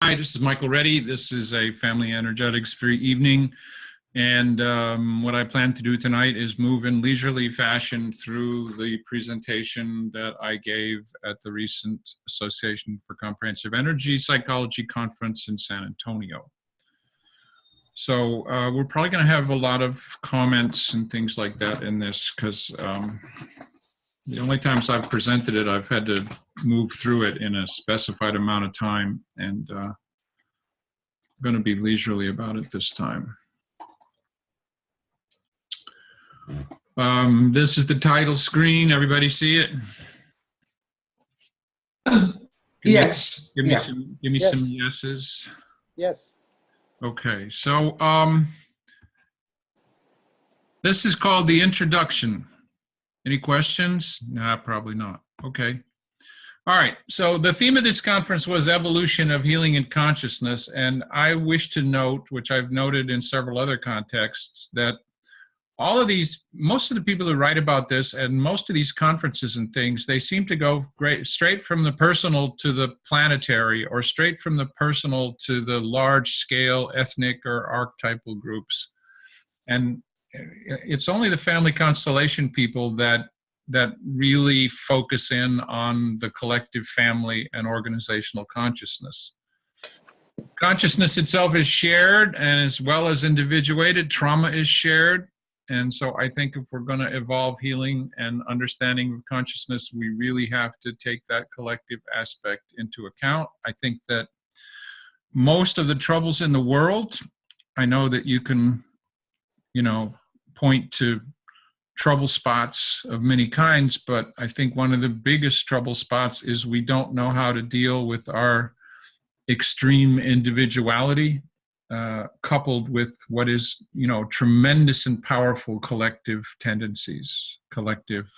Hi, this is Michael Reddy. This is a Family Energetics free evening. And what I plan to do tonight is move in leisurely fashion through the presentation that I gave at the recent Association for Comprehensive Energy Psychology conference in San Antonio. So we're probably going to have a lot of comments and things like that in this because the only times I've presented it, I've had to move through it in a specified amount of time, and I'm going to be leisurely about it this time. This is the title screen. Everybody see it? Yes. Give me some yeses. Yes. Okay, so this is called the introduction. Any questions? Nah, probably not. Okay. All right, so the theme of this conference was evolution of healing and consciousness, and I wish to note, which I've noted in several other contexts, that all of these, most of the people who write about this and most of these conferences and things, they seem to go straight from the personal to the planetary, or straight from the personal to the large scale ethnic or archetypal groups. And it's only the family constellation people that really focus in on the collective family and organizational consciousness. Consciousness itself is shared, and as well as individuated, trauma is shared. And so I think if we're going to evolve healing and understanding of consciousness, we really have to take that collective aspect into account. I think that most of the troubles in the world, I know that you can, point to trouble spots of many kinds, but I think one of the biggest trouble spots is we don't know how to deal with our extreme individuality, coupled with what is, tremendous and powerful collective tendencies,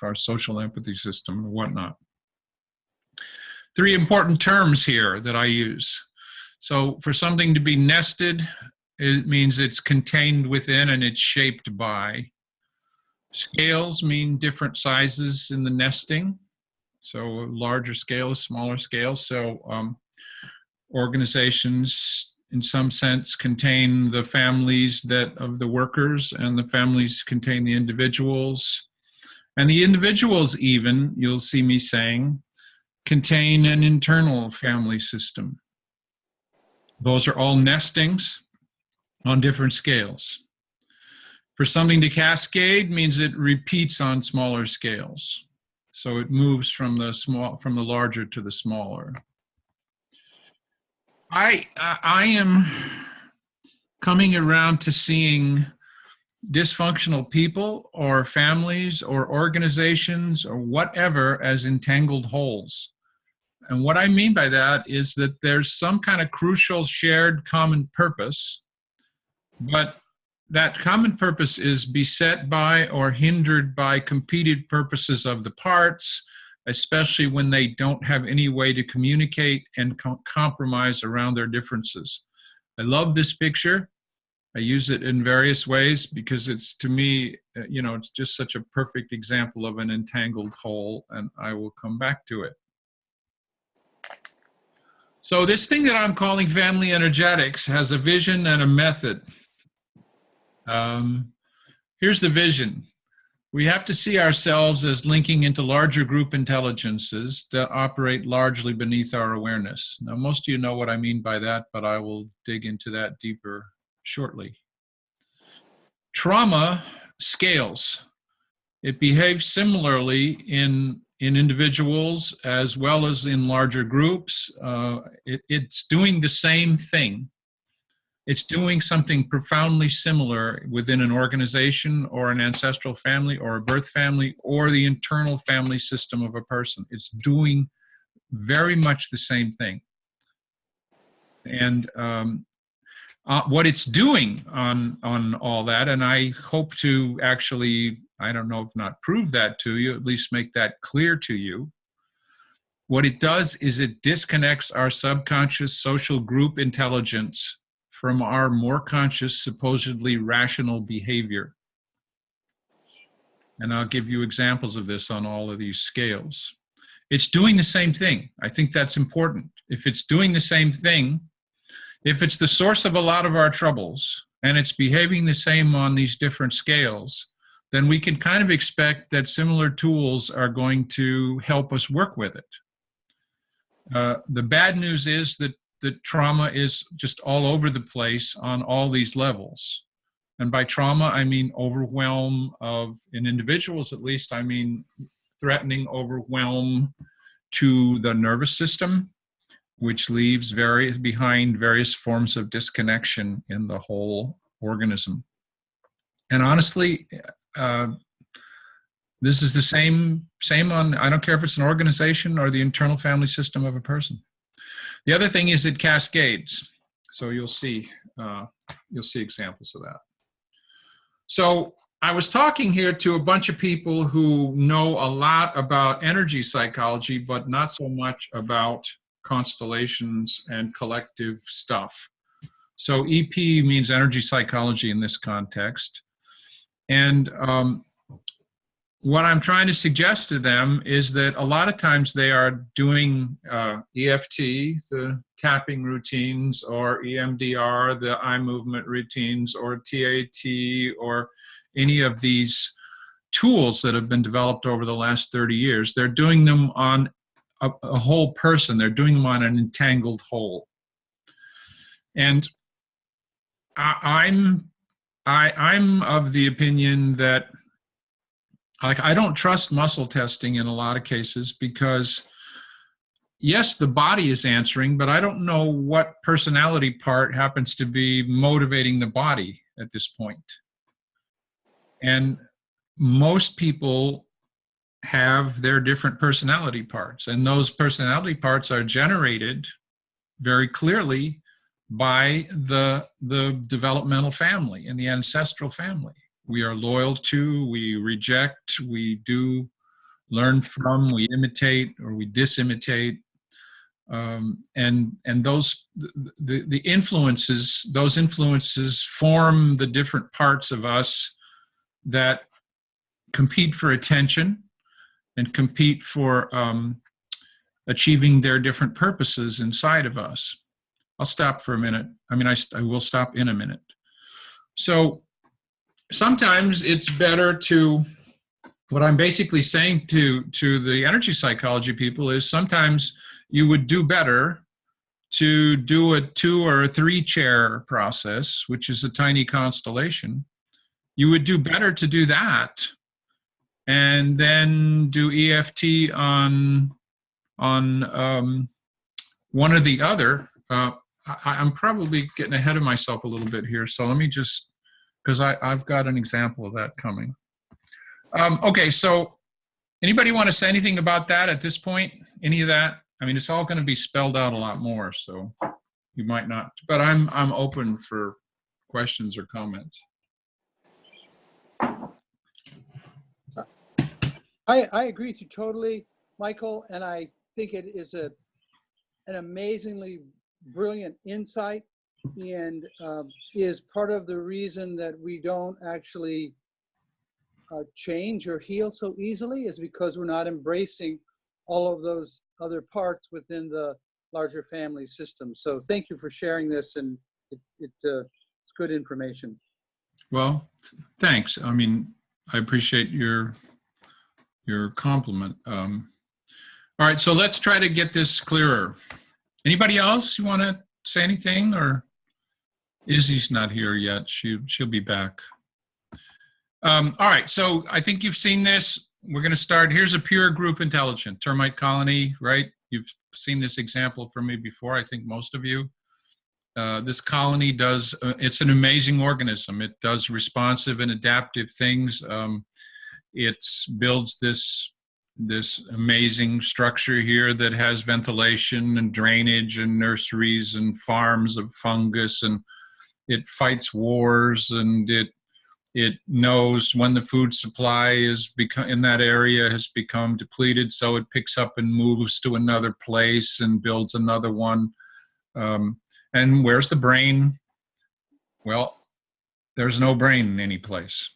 our social empathy system and whatnot. Three important terms here that I use. So for something to be nested, it means it's contained within and it's shaped by. Scales mean different sizes in the nesting. So larger scales, smaller scales. So organizations, in some sense, contain the families of the workers, and the families contain the individuals. And the individuals even, you'll see me saying, contain an internal family system. Those are all nestings on different scales. For something to cascade means it repeats on smaller scales. So it moves from the larger to the smaller. I am coming around to seeing dysfunctional people or families or organizations or whatever as entangled wholes. And what I mean by that is that there's some kind of crucial shared common purpose, but that common purpose is beset by or hindered by competed purposes of the parts, especially when they don't have any way to communicate and compromise around their differences. I love this picture. I use it in various ways because it's, to me, it's just such a perfect example of an entangled whole, and I will come back to it. So this thing that I'm calling family energetics has a vision and a method. Here's the vision. We have to see ourselves as linking into larger group intelligences that operate largely beneath our awareness. Now, most of you know what I mean by that, but I will dig into that deeper shortly. Trauma scales. It behaves similarly in individuals as well as in larger groups. It's doing the same thing. It's doing something profoundly similar within an organization or an ancestral family or a birth family or the internal family system of a person. It's doing very much the same thing. And what it's doing on all that, and I hope to actually, I don't know if not prove that to you, at least make that clear to you. What it does is it disconnects our subconscious social group intelligence from our more conscious, supposedly rational behavior. And I'll give you examples of this on all of these scales. It's doing the same thing. I think that's important. If it's doing the same thing, If it's the source of a lot of our troubles and it's behaving the same on these different scales, then we can kind of expect that similar tools are going to help us work with it. The bad news is that the trauma is just all over the place on all these levels. And by trauma, I mean overwhelm of, in individuals at least, I mean threatening overwhelm to the nervous system, which leaves behind various forms of disconnection in the whole organism. And honestly, this is the same on, I don't care if it's an organization or the internal family system of a person. The other thing is it cascades. So you'll see examples of that. So I was talking here to a bunch of people who know a lot about energy psychology, but not so much about constellations and collective stuff. So EP means energy psychology in this context. And what I'm trying to suggest to them is that a lot of times they are doing EFT, the tapping routines, or EMDR, the eye movement routines, or TAT, or any of these tools that have been developed over the last 30 years. They're doing them on a whole person. They're doing them on an entangled whole. And I'm of the opinion that, like, I don't trust muscle testing in a lot of cases because, yes, the body is answering, but I don't know what personality part happens to be motivating the body at this point. And most people have their different personality parts, and those personality parts are generated very clearly by the developmental family and the ancestral family. We are loyal to, we reject, we do learn from, we imitate, or we disimitate. And those, the influences, those influences form the different parts of us that compete for attention and compete for achieving their different purposes inside of us. I'll stop for a minute. I mean, I will stop in a minute. So sometimes it's better to, what I'm basically saying to the energy psychology people is sometimes you would do better to do a 2 or 3 chair process, which is a tiny constellation. You would do better to do that and then do EFT on one or the other. I'm probably getting ahead of myself a little bit here, so let me just, because I've got an example of that coming. Okay, so anybody want to say anything about that at this point? Any of that? I mean, it's all going to be spelled out a lot more, so you might not, but I'm open for questions or comments. I agree with you totally, Michael, and I think it is an amazingly brilliant insight, and is part of the reason that we don't actually change or heal so easily, is because we're not embracing all of those other parts within the larger family system. So thank you for sharing this, and it's good information. Well, thanks. I mean, I appreciate your compliment. All right, so let's try to get this clearer. Anybody else you want to say anything? Or Izzy's not here yet. She'll be back. All right, so I think you've seen this. We're going to start. Here's a pure group intelligent termite colony, right? You've seen this example from me before, I think most of you. This colony does, it's an amazing organism. It does responsive and adaptive things. It builds this amazing structure here that has ventilation and drainage and nurseries and farms of fungus, and it fights wars, and it knows when the food supply is in that area has become depleted, so it picks up and moves to another place and builds another one. And where's the brain? Well, there's no brain in any place.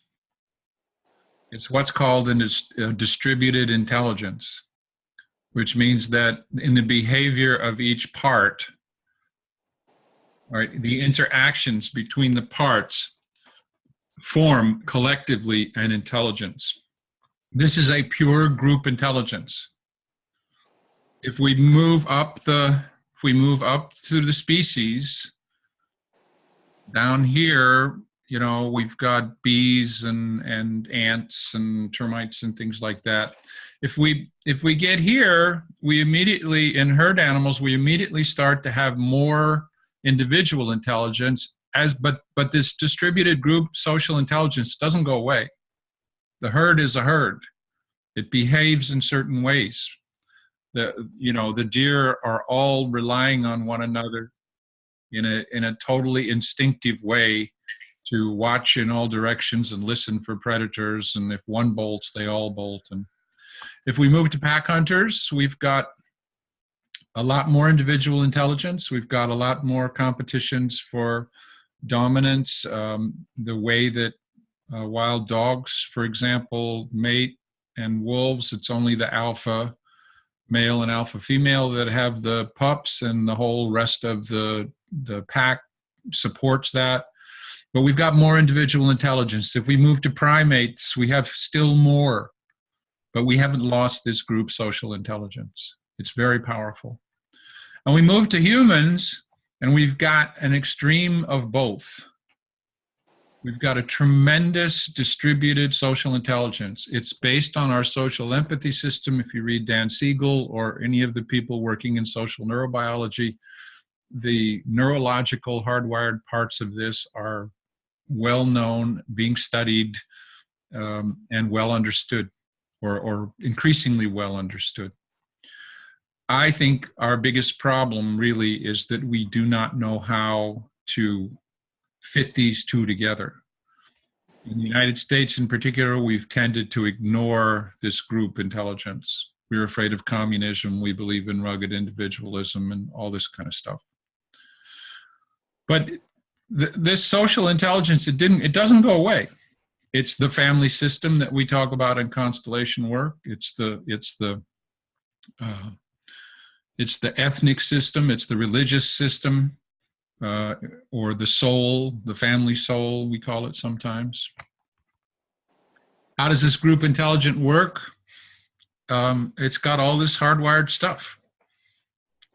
It's what's called a distributed intelligence, which means that in the behavior of each part, right? The interactions between the parts form collectively an intelligence. This is a pure group intelligence. If we move up through the species, down here, you know, we've got bees and ants and termites and things like that. If we get here, we immediately, in herd animals, we immediately start to have more individual intelligence, but this distributed group social intelligence doesn't go away. The herd is a herd. It behaves in certain ways. The deer are all relying on one another in a totally instinctive way to watch in all directions and listen for predators. And if one bolts, they all bolt. And if we move to pack hunters, we've got a lot more individual intelligence. We've got a lot more competitions for dominance. The way that wild dogs, for example, mate, and wolves, it's only the alpha male and alpha female that have the pups, and the whole rest of the pack supports that. But we've got more individual intelligence. If we move to primates, we have still more, but we haven't lost this group social intelligence. It's very powerful. And we move to humans, and we've got an extreme of both. We've got a tremendous distributed social intelligence. It's based on our social empathy system. If you read Dan Siegel or any of the people working in social neurobiology, the neurological hardwired parts of this are well known, being studied, and well understood, or increasingly well understood. I think our biggest problem really is that we do not know how to fit these two together. In the United States in particular, we've tended to ignore this group intelligence. We're afraid of communism. We believe in rugged individualism and all this kind of stuff. But this social intelligence, it doesn't go away. It's the family system that we talk about in constellation work. It's the ethnic system. It's the religious system. Or the soul, the family soul, we call it sometimes. How does this group intelligence work? It's got all this hardwired stuff.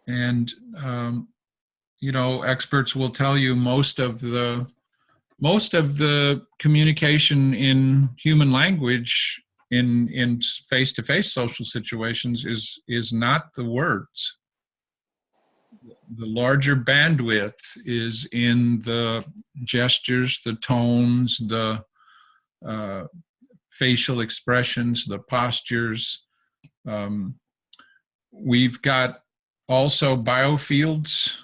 And, experts will tell you most of the communication in human language in face-to-face social situations is not the words. The larger bandwidth is in the gestures, the tones, the facial expressions, the postures. We've got also biofields,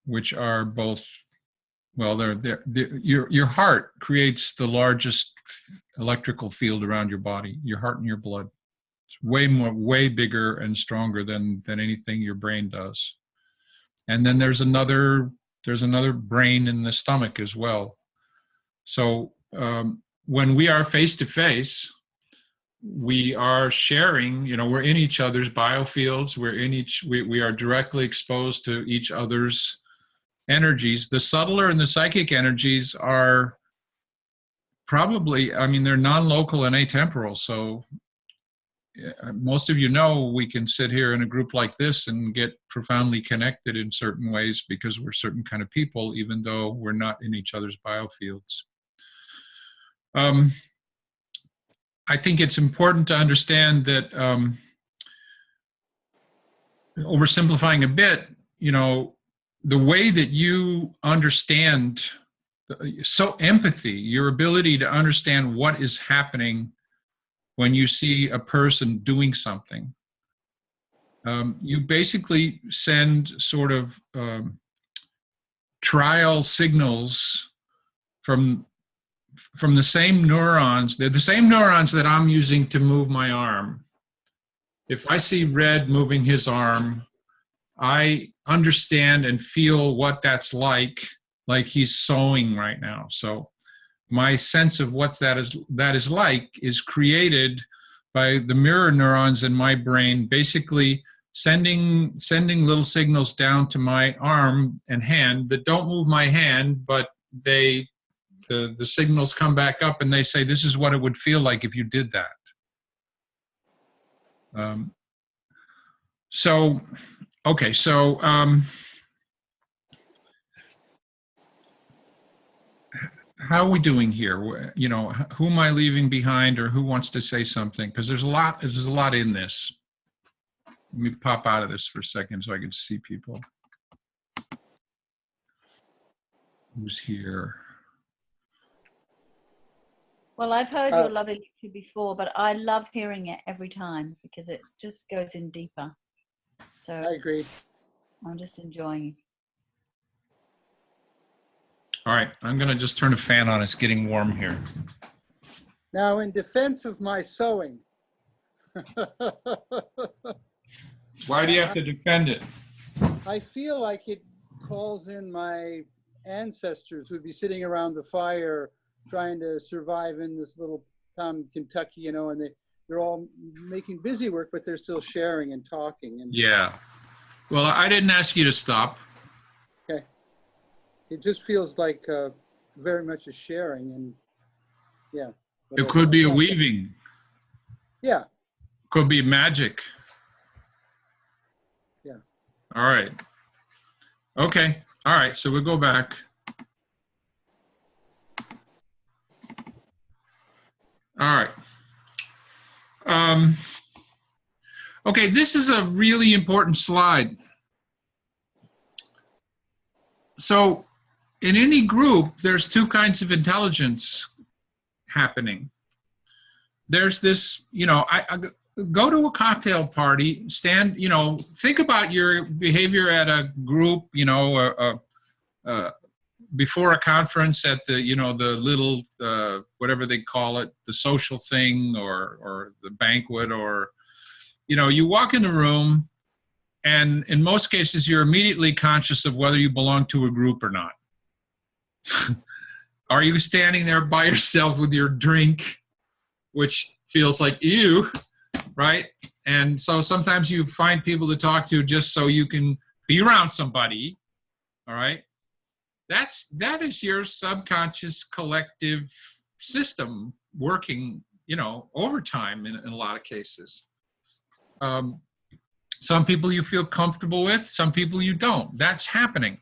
which are both, well, your heart creates the largest electrical field around your body, your heart and your blood. Way bigger and stronger than anything your brain does. And then there's another brain in the stomach as well. So when we are face to face, we are sharing, we're in each other's biofields. We are directly exposed to each other's energies. The subtler and the psychic energies are probably, they're non-local and atemporal. So most of we can sit here in a group like this and get profoundly connected in certain ways because we're certain kind of people, even though we're not in each other's biofields. I think it's important to understand that, oversimplifying a bit, the way that you understand, empathy, your ability to understand what is happening when you see a person doing something, you basically send sort of trial signals from the same neurons. They're the same neurons that I'm using to move my arm. If I see Red moving his arm, I understand and feel what that's like he's sewing right now. So my sense of what that is like is created by the mirror neurons in my brain basically sending little signals down to my arm and hand that don't move my hand, but the signals come back up and they say, this is what it would feel like if you did that. Okay, so how are we doing here? You know, who am I leaving behind, or who wants to say something? Because there's a lot in this. Let me pop out of this for a second so I can see people. Who's here? Well, I've heard your lovely lecture before, but I love hearing it every time because it just goes in deeper. So I agree. I'm just enjoying. All right, I'm going to just turn a fan on. It's getting warm here. Now, in defense of my sewing, Why do you have to defend it? I feel like it calls in my ancestors who'd be sitting around the fire trying to survive in this little town in Kentucky, you know, and they're all making busy work, but they're still sharing and talking. And Yeah. Well, I didn't ask you to stop. okay. It just feels like very much a sharing, and yeah. It could be a weaving. Yeah. Could be magic. Yeah. All right. Okay. All right. So we'll go back. All right. Okay, this is a really important slide. So in any group, there's two kinds of intelligence happening. There's this, you know, I go to a cocktail party, stand, you know, think about your behavior at a group, you know, before a conference at the, you know, the little, whatever they call it, the social thing or the banquet, or, you know, you walk in the room and in most cases, you're immediately conscious of whether you belong to a group or not. Are you standing there by yourself with your drink, which feels like ew, right? And so sometimes you find people to talk to just so you can be around somebody, all right? That is your subconscious collective system working, you know, overtime in a lot of cases. Some people you feel comfortable with, some people you don't. That's happening.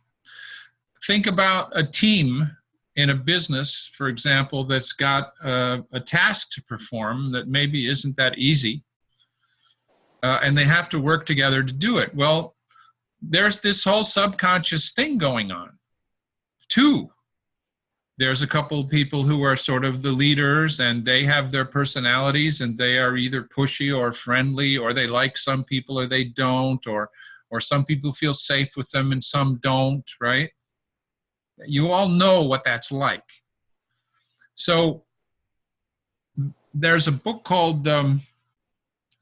Think about a team in a business, for example, that's got a task to perform that maybe isn't that easy, and they have to work together to do it. Well, there's this whole subconscious thing going on. Two, there's a couple of people who are sort of the leaders, and they have their personalities, and they are either pushy or friendly, or they like some people or they don't, or some people feel safe with them and some don't, right? You all know what that's like. So there's a book called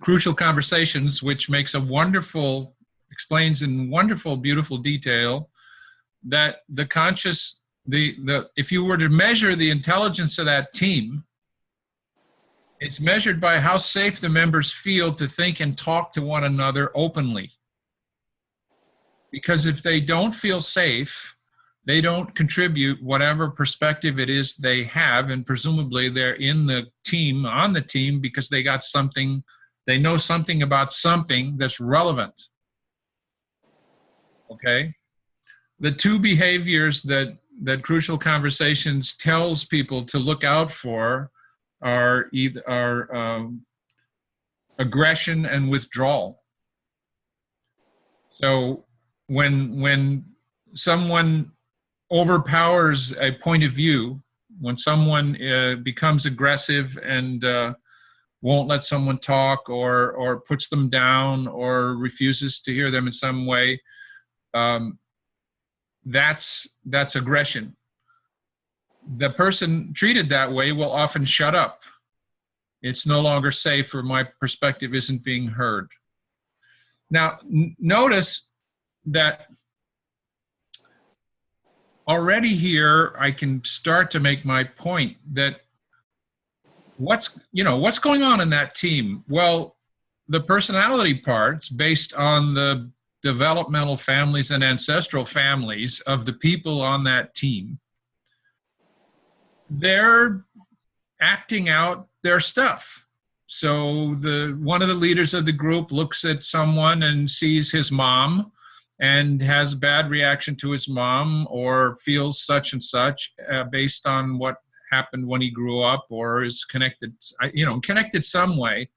Crucial Conversations, which makes a wonderful, explains in wonderful, beautiful detail that the conscious, if you were to measure the intelligence of that team, it's measured by how safe the members feel to think and talk to one another openly. Because if they don't feel safe, they don't contribute whatever perspective it is they have, and presumably they're in the team, on the team, because they got something, they know something about something that's relevant. Okay? The two behaviors that Crucial Conversations tells people to look out for are aggression and withdrawal. So when someone overpowers a point of view, when someone becomes aggressive and won't let someone talk, or puts them down, or refuses to hear them in some way, that's aggression. The person treated that way will often shut up. It's no longer safe, or my perspective isn't being heard. Now, notice that already here I can start to make my point that what's going on in that team? Well, the personality parts based on the developmental families and ancestral families of the people on that team, they're acting out their stuff. So one of the leaders of the group looks at someone and sees his mom and has a bad reaction to his mom, or feels such and such based on what happened when he grew up, or is connected, connected some way.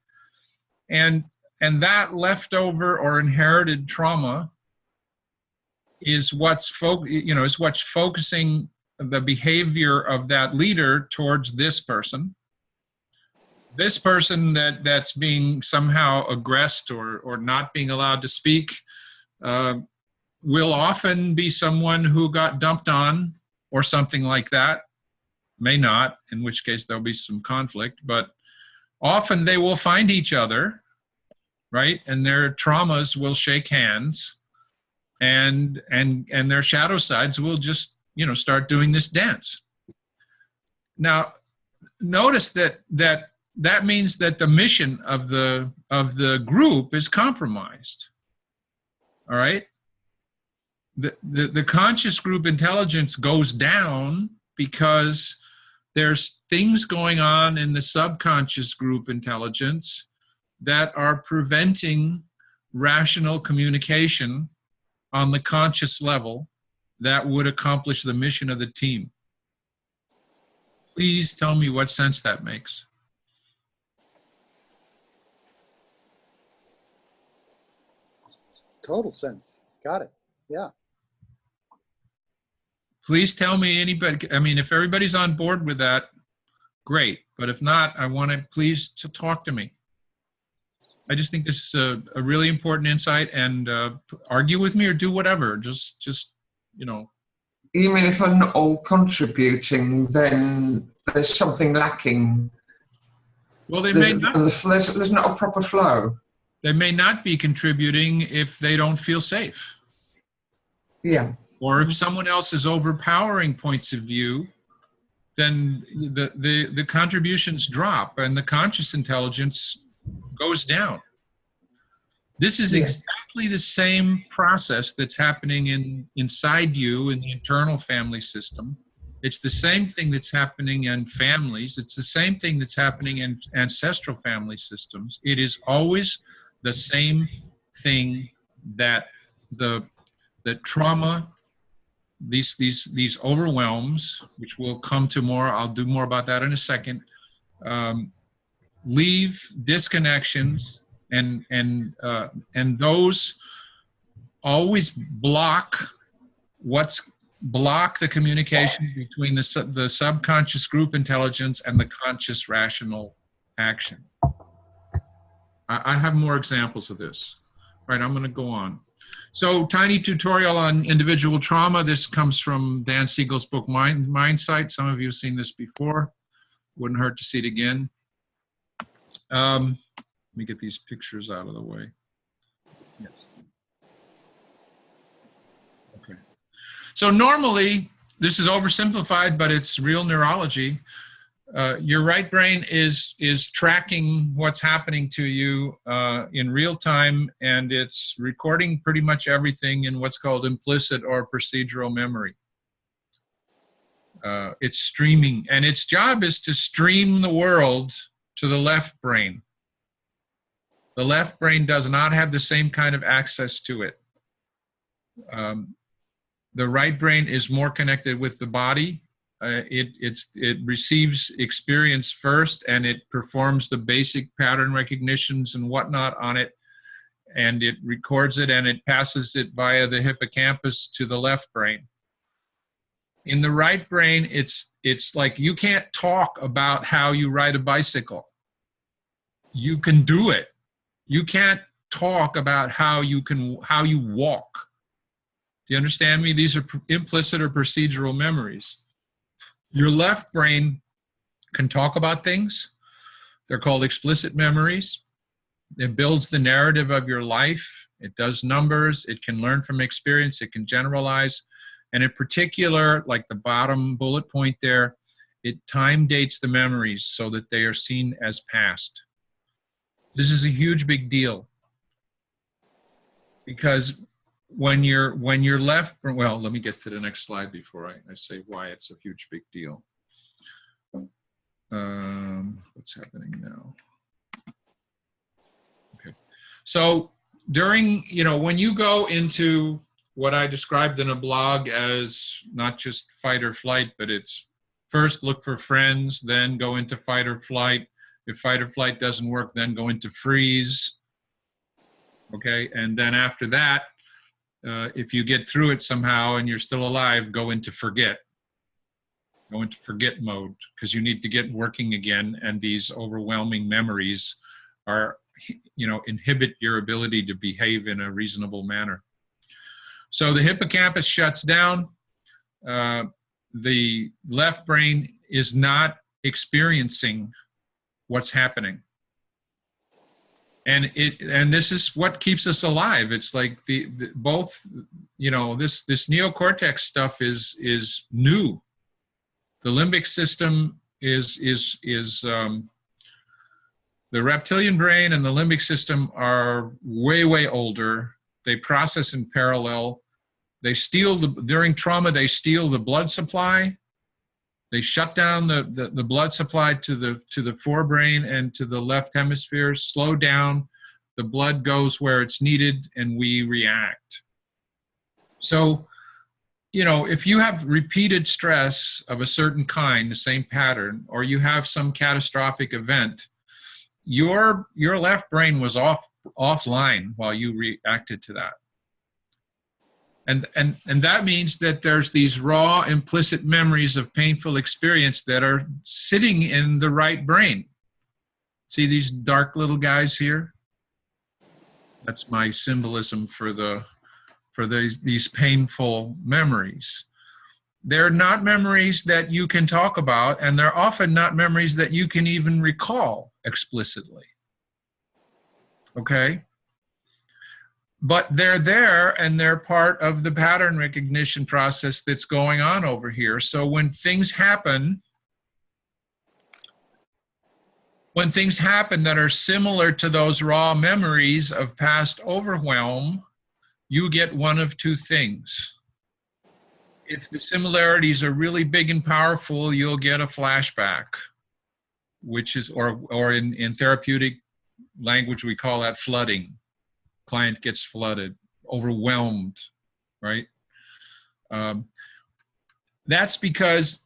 And that leftover or inherited trauma is what's focusing the behavior of that leader towards this person. This person that's being somehow aggressed or not being allowed to speak will often be someone who got dumped on or something like that. May not, in which case there'll be some conflict, but often they will find each other, right? And their traumas will shake hands, and their shadow sides will just, start doing this dance. Now, notice that means that the mission of the group is compromised. All right? The conscious group intelligence goes down because there's things going on in the subconscious group intelligence that are preventing rational communication on the conscious level that would accomplish the mission of the team. Please tell me what sense that makes. Total sense. Got it. Yeah. Please tell me anybody, if everybody's on board with that, great. But if not, I want to please to talk to me. I just think this is a really important insight, and argue with me or do whatever. Just. You mean if I'm not all contributing, then there's something lacking? Well, there's not a proper flow. They may not be contributing if they don't feel safe. Yeah. Or if someone else is overpowering points of view, then the contributions drop and the conscious intelligence goes down. This is exactly the same process that's happening inside you in the internal family system. It's the same thing that's happening in families. It's the same thing that's happening in ancestral family systems. It is always the same thing, that the trauma, these overwhelms, which we'll come to more, I'll do more about that in a second, leave disconnections, and those always block the communication between the subconscious group intelligence and the conscious rational action. I have more examples of this. All right, I'm going to go on. So, tiny tutorial on individual trauma. This comes from Dan Siegel's book, Mindsight. Some of you have seen this before. Wouldn't hurt to see it again. Let me get these pictures out of the way. Yes. Okay. So normally, this is oversimplified, but it's real neurology. Your right brain is tracking what's happening to you in real time, and it's recording pretty much everything in what's called implicit or procedural memory. It's streaming, and its job is to stream the world to the left brain. The left brain does not have the same kind of access to it. The right brain is more connected with the body. It receives experience first, and it performs the basic pattern recognitions and whatnot on it, and it records it, and it passes it via the hippocampus to the left brain. In the right brain, it's like you can't talk about how you ride a bicycle. You can do it. You can't talk about how you walk. Do you understand me? These are implicit or procedural memories. Your left brain can talk about things. They're called explicit memories. It builds the narrative of your life. It does numbers. It can learn from experience. It can generalize. And in particular, like the bottom bullet point there, it time dates the memories so that they are seen as past. This is a huge big deal because when you're left, well, let me get to the next slide before I say why it's a huge big deal. What's happening now? Okay. So during, when you go into what I described in a blog as not just fight or flight, but it's first look for friends, then go into fight or flight. If fight or flight doesn't work, then go into freeze. Okay, and then after that, if you get through it somehow and you're still alive, go into forget. Go into forget mode, because you need to get working again, and these overwhelming memories are, inhibit your ability to behave in a reasonable manner. So the hippocampus shuts down. The left brain is not experiencing what's happening. And this is what keeps us alive. It's like both, this neocortex stuff is new. The limbic system is the reptilian brain and the limbic system are way, way older. They process in parallel. They steal during trauma, they steal the blood supply. They shut down the blood supply to the forebrain and to the left hemisphere, slow down. The blood goes where it's needed and we react. So, if you have repeated stress of a certain kind, the same pattern, or you have some catastrophic event, your left brain was offline while you reacted to that. And that means that there's these raw implicit memories of painful experience that are sitting in the right brain. See these dark little guys here? That's my symbolism for these painful memories. They're not memories that you can talk about, and they're often not memories that you can even recall explicitly. Okay? But they're there, and they're part of the pattern recognition process that's going on over here. So when things happen that are similar to those raw memories of past overwhelm, you get one of two things. If the similarities are really big and powerful, you'll get a flashback, which is, or in therapeutic language, we call that flooding. Client gets flooded, overwhelmed, right? That's because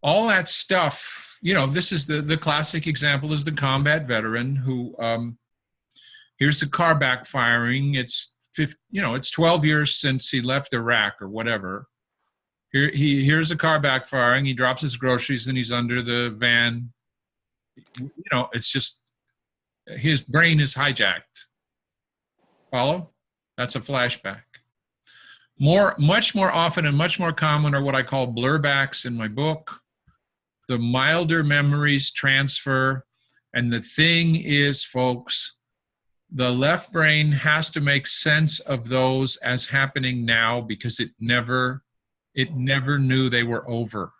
all that stuff, this is the classic example is the combat veteran who, here's the car backfiring. It's 12 years since he left Iraq or whatever. Here's a car backfiring. He drops his groceries and he's under the van. It's just, his brain is hijacked. Follow? That's a flashback. Much more often and much more common are what I call blurbacks in my book. The milder memories transfer. And the thing is, folks, the left brain has to make sense of those as happening now because it never knew they were over.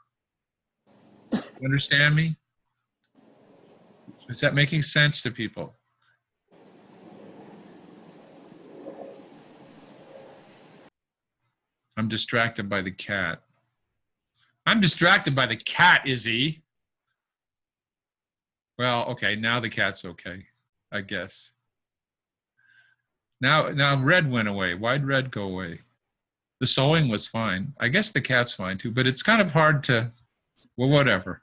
You understand me? Is that making sense to people? I'm distracted by the cat. I'm distracted by the cat, Izzy. Well, okay, now the cat's okay, I guess. Now Red went away. Why'd Red go away? The sewing was fine. I guess the cat's fine too, but it's kind of hard to, well, whatever.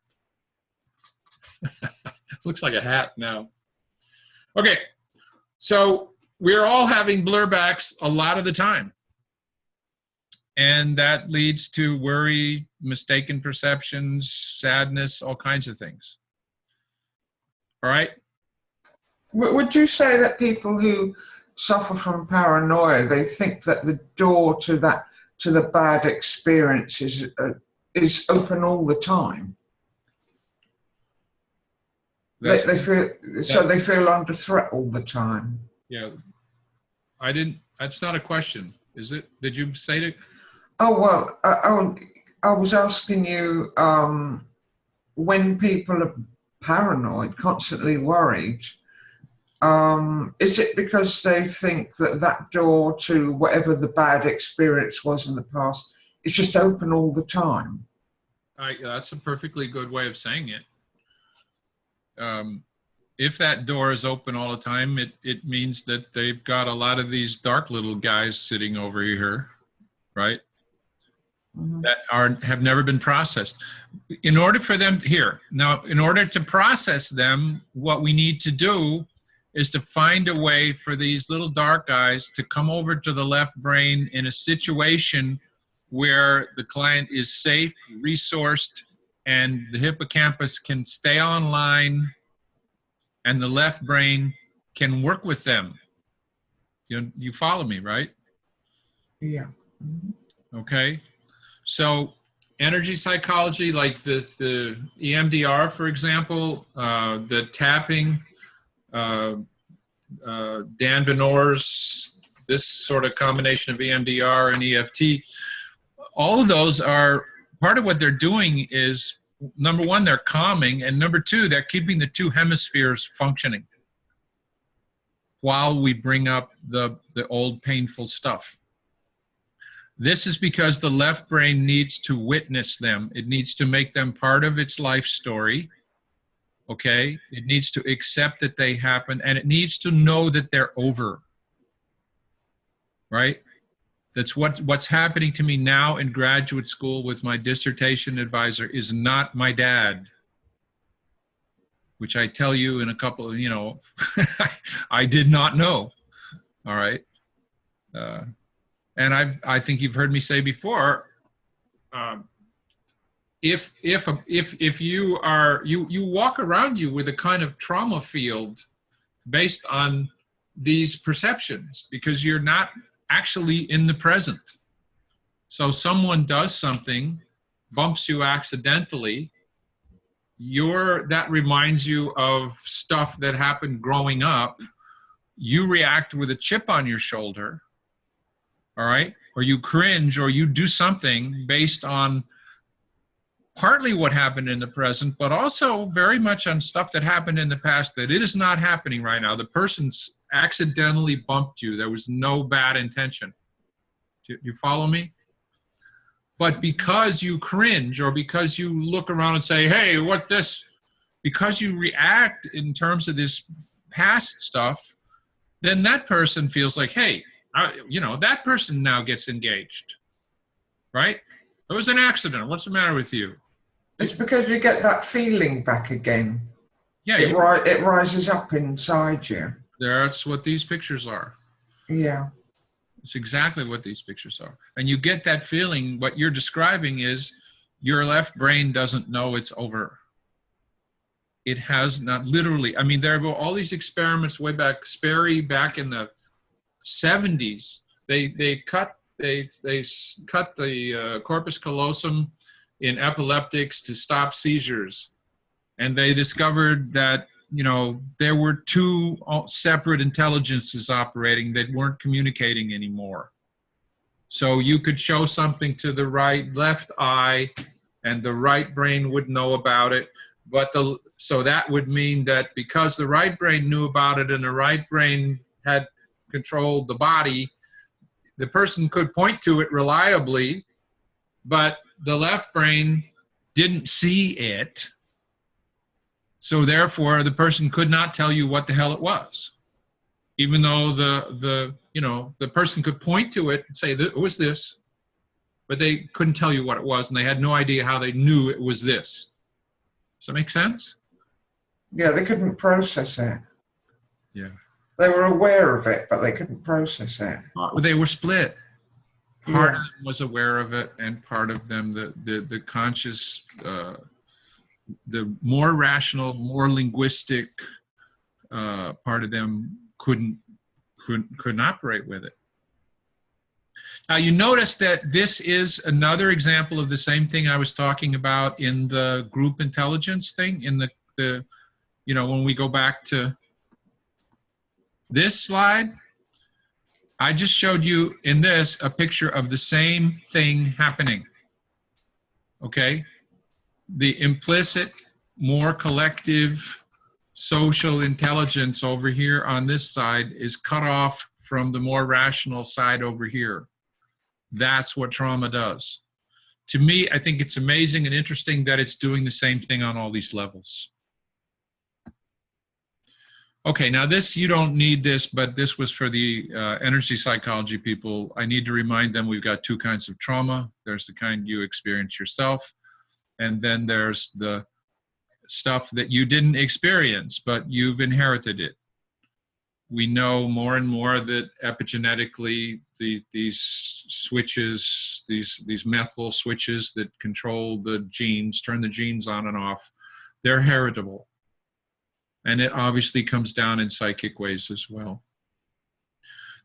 Looks like a hat now. Okay, so we're all having blurbacks a lot of the time. And that leads to worry, mistaken perceptions, sadness, all kinds of things. All right? Would you say that people who suffer from paranoia, they think that the door to the bad experience is open all the time? They feel under threat all the time. Yeah. That's not a question, is it? Did you say it? Oh, well, I was asking you, when people are paranoid, constantly worried, Is it because they think that that door to whatever the bad experience was in the past is just open all the time? That's a perfectly good way of saying it. If that door is open all the time, it means that they've got a lot of these dark little guys sitting over here, right? That have never been processed. In order for them in order to process them, what we need to do is to find a way for these little dark guys to come over to the left brain in a situation where the client is safe, resourced, and the hippocampus can stay online and the left brain can work with them. You follow me, right? Yeah. Okay. So energy psychology, like the EMDR, for example, the tapping, Dan Benor's, this sort of combination of EMDR and EFT, all of those are part of what they're doing is, number one, they're calming, and number two, they're keeping the two hemispheres functioning while we bring up the old painful stuff. This is because the left brain needs to witness them. It needs to make them part of its life story. Okay? It needs to accept that they happen, and it needs to know that they're over. Right? That's what's happening to me now in graduate school with my dissertation advisor is not my dad, which I tell you in a couple of, I did not know. All right. And I think you've heard me say before, if you walk around you with a kind of trauma field based on these perceptions, because you're not actually in the present. So someone does something, bumps you accidentally, that reminds you of stuff that happened growing up. You react with a chip on your shoulder, all right? Or you cringe, or you do something based on partly what happened in the present, but also very much on stuff that happened in the past that it is not happening right now. The person's accidentally bumped you. There was no bad intention. Do you follow me? But because you cringe, or because you look around and say, hey, what this? Because you react in terms of this past stuff, then that person feels like, hey, that person now gets engaged, right? It was an accident. What's the matter with you? It's because you get that feeling back again. Yeah. It rises up inside you. That's what these pictures are. Yeah. It's exactly what these pictures are. And you get that feeling, what you're describing is your left brain doesn't know it's over. It has not literally. I mean, there were all these experiments way back, Sperry back in the 70s. They cut the corpus callosum in epileptics to stop seizures. And they discovered that there were two separate intelligences operating that weren't communicating anymore. So you could show something to the left eye, and the right brain would know about it. So that would mean that because the right brain knew about it and the right brain had controlled the body, the person could point to it reliably, but the left brain didn't see it. So therefore, the person could not tell you what the hell it was, even though the person could point to it and say, it was this, but they couldn't tell you what it was, and they had no idea how they knew it was this. Does that make sense? Yeah, they couldn't process it. Yeah. They were aware of it, but they couldn't process it. They were split. Part of them was aware of it, and part of them, the conscious, the more rational, more linguistic part of them couldn't operate with it. Now you notice that this is another example of the same thing I was talking about in the group intelligence thing, in the when we go back to this slide. I just showed you in this a picture of the same thing happening. Okay? The implicit, more collective social intelligence over here on this side is cut off from the more rational side over here. That's what trauma does. To me, I think it's amazing and interesting that it's doing the same thing on all these levels. Okay, now this, you don't need this, but this was for the energy psychology people. I need to remind them we've got two kinds of trauma. There's the kind you experience yourself, and then there's the stuff that you didn't experience, but you've inherited it. We know more and more that epigenetically, these switches, these methyl switches that control the genes, turn the genes on and off, they're heritable. And it obviously comes down in psychic ways as well.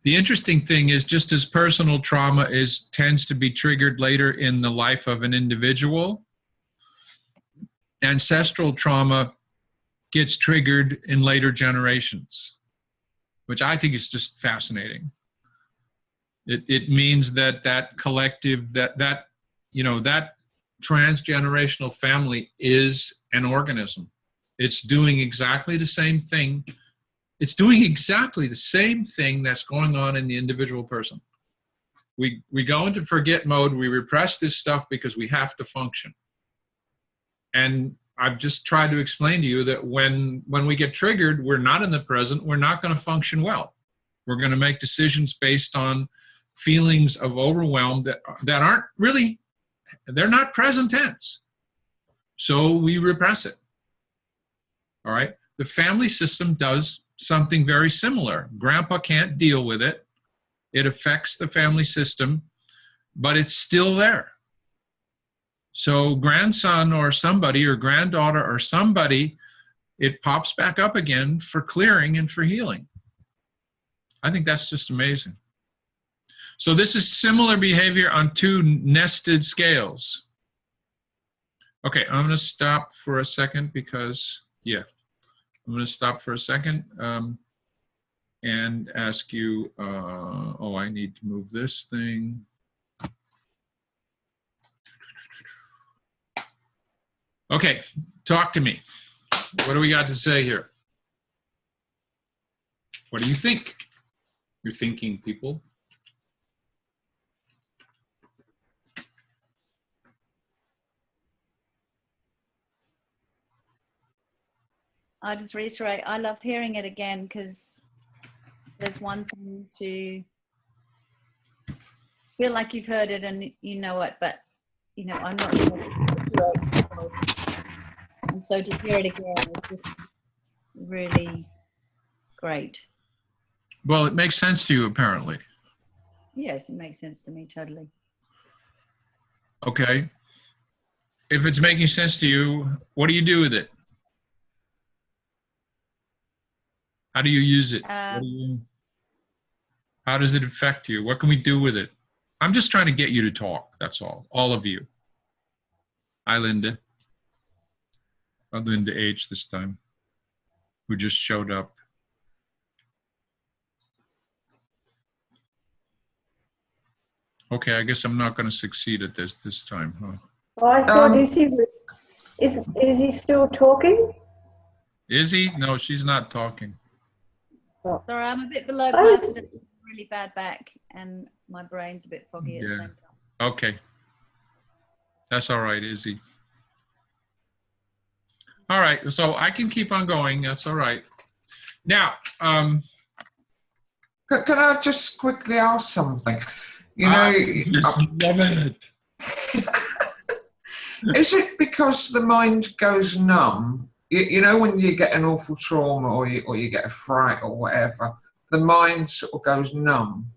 The interesting thing is, just as personal trauma tends to be triggered later in the life of an individual, ancestral trauma gets triggered in later generations, which I think is just fascinating. It means that collective, that transgenerational family is an organism. It's doing exactly the same thing. It's doing exactly the same thing that's going on in the individual person. We go into forget mode. We repress this stuff because we have to function. And I've just tried to explain to you that when we get triggered, we're not in the present. We're not going to function well. We're going to make decisions based on feelings of overwhelm that aren't really, they're not present tense. So we repress it. All right. The family system does something very similar. Grandpa can't deal with it. It affects the family system, but it's still there. So grandson or somebody, or granddaughter or somebody, it pops back up again for clearing and for healing. I think that's just amazing. So this is similar behavior on two nested scales. Okay, I'm going to stop for a second because, yeah. I'm going to stop for a second and ask you, oh, I need to move this thing. Okay, talk to me. What do we got to say here? What do you think? You're thinking, people. I just reiterate, I love hearing it again because there's one thing to feel like you've heard it and you know it, but I'm not sure. And so to hear it again is just really great. Well, it makes sense to you, apparently. Yes, it makes sense to me, totally. Okay. If it's making sense to you, what do you do with it? How do you use it? How does it affect you? What can we do with it? I'm just trying to get you to talk, that's all of you. Hi, Linda. Linda H. this time, who just showed up. Okay, I guess I'm not going to succeed at this time, huh? Well, I thought, is he still talking? Is he? No, she's not talking. Sorry, I'm a bit below par today. Really bad back, and my brain's a bit foggy at the same time. Okay. That's all right, Izzy. All right, so I can keep on going. That's all right. Now, Can I just quickly ask something? Just love it. Is it because the mind goes numb? You know, when you get an awful trauma or you get a fright or whatever, the mind sort of goes numb.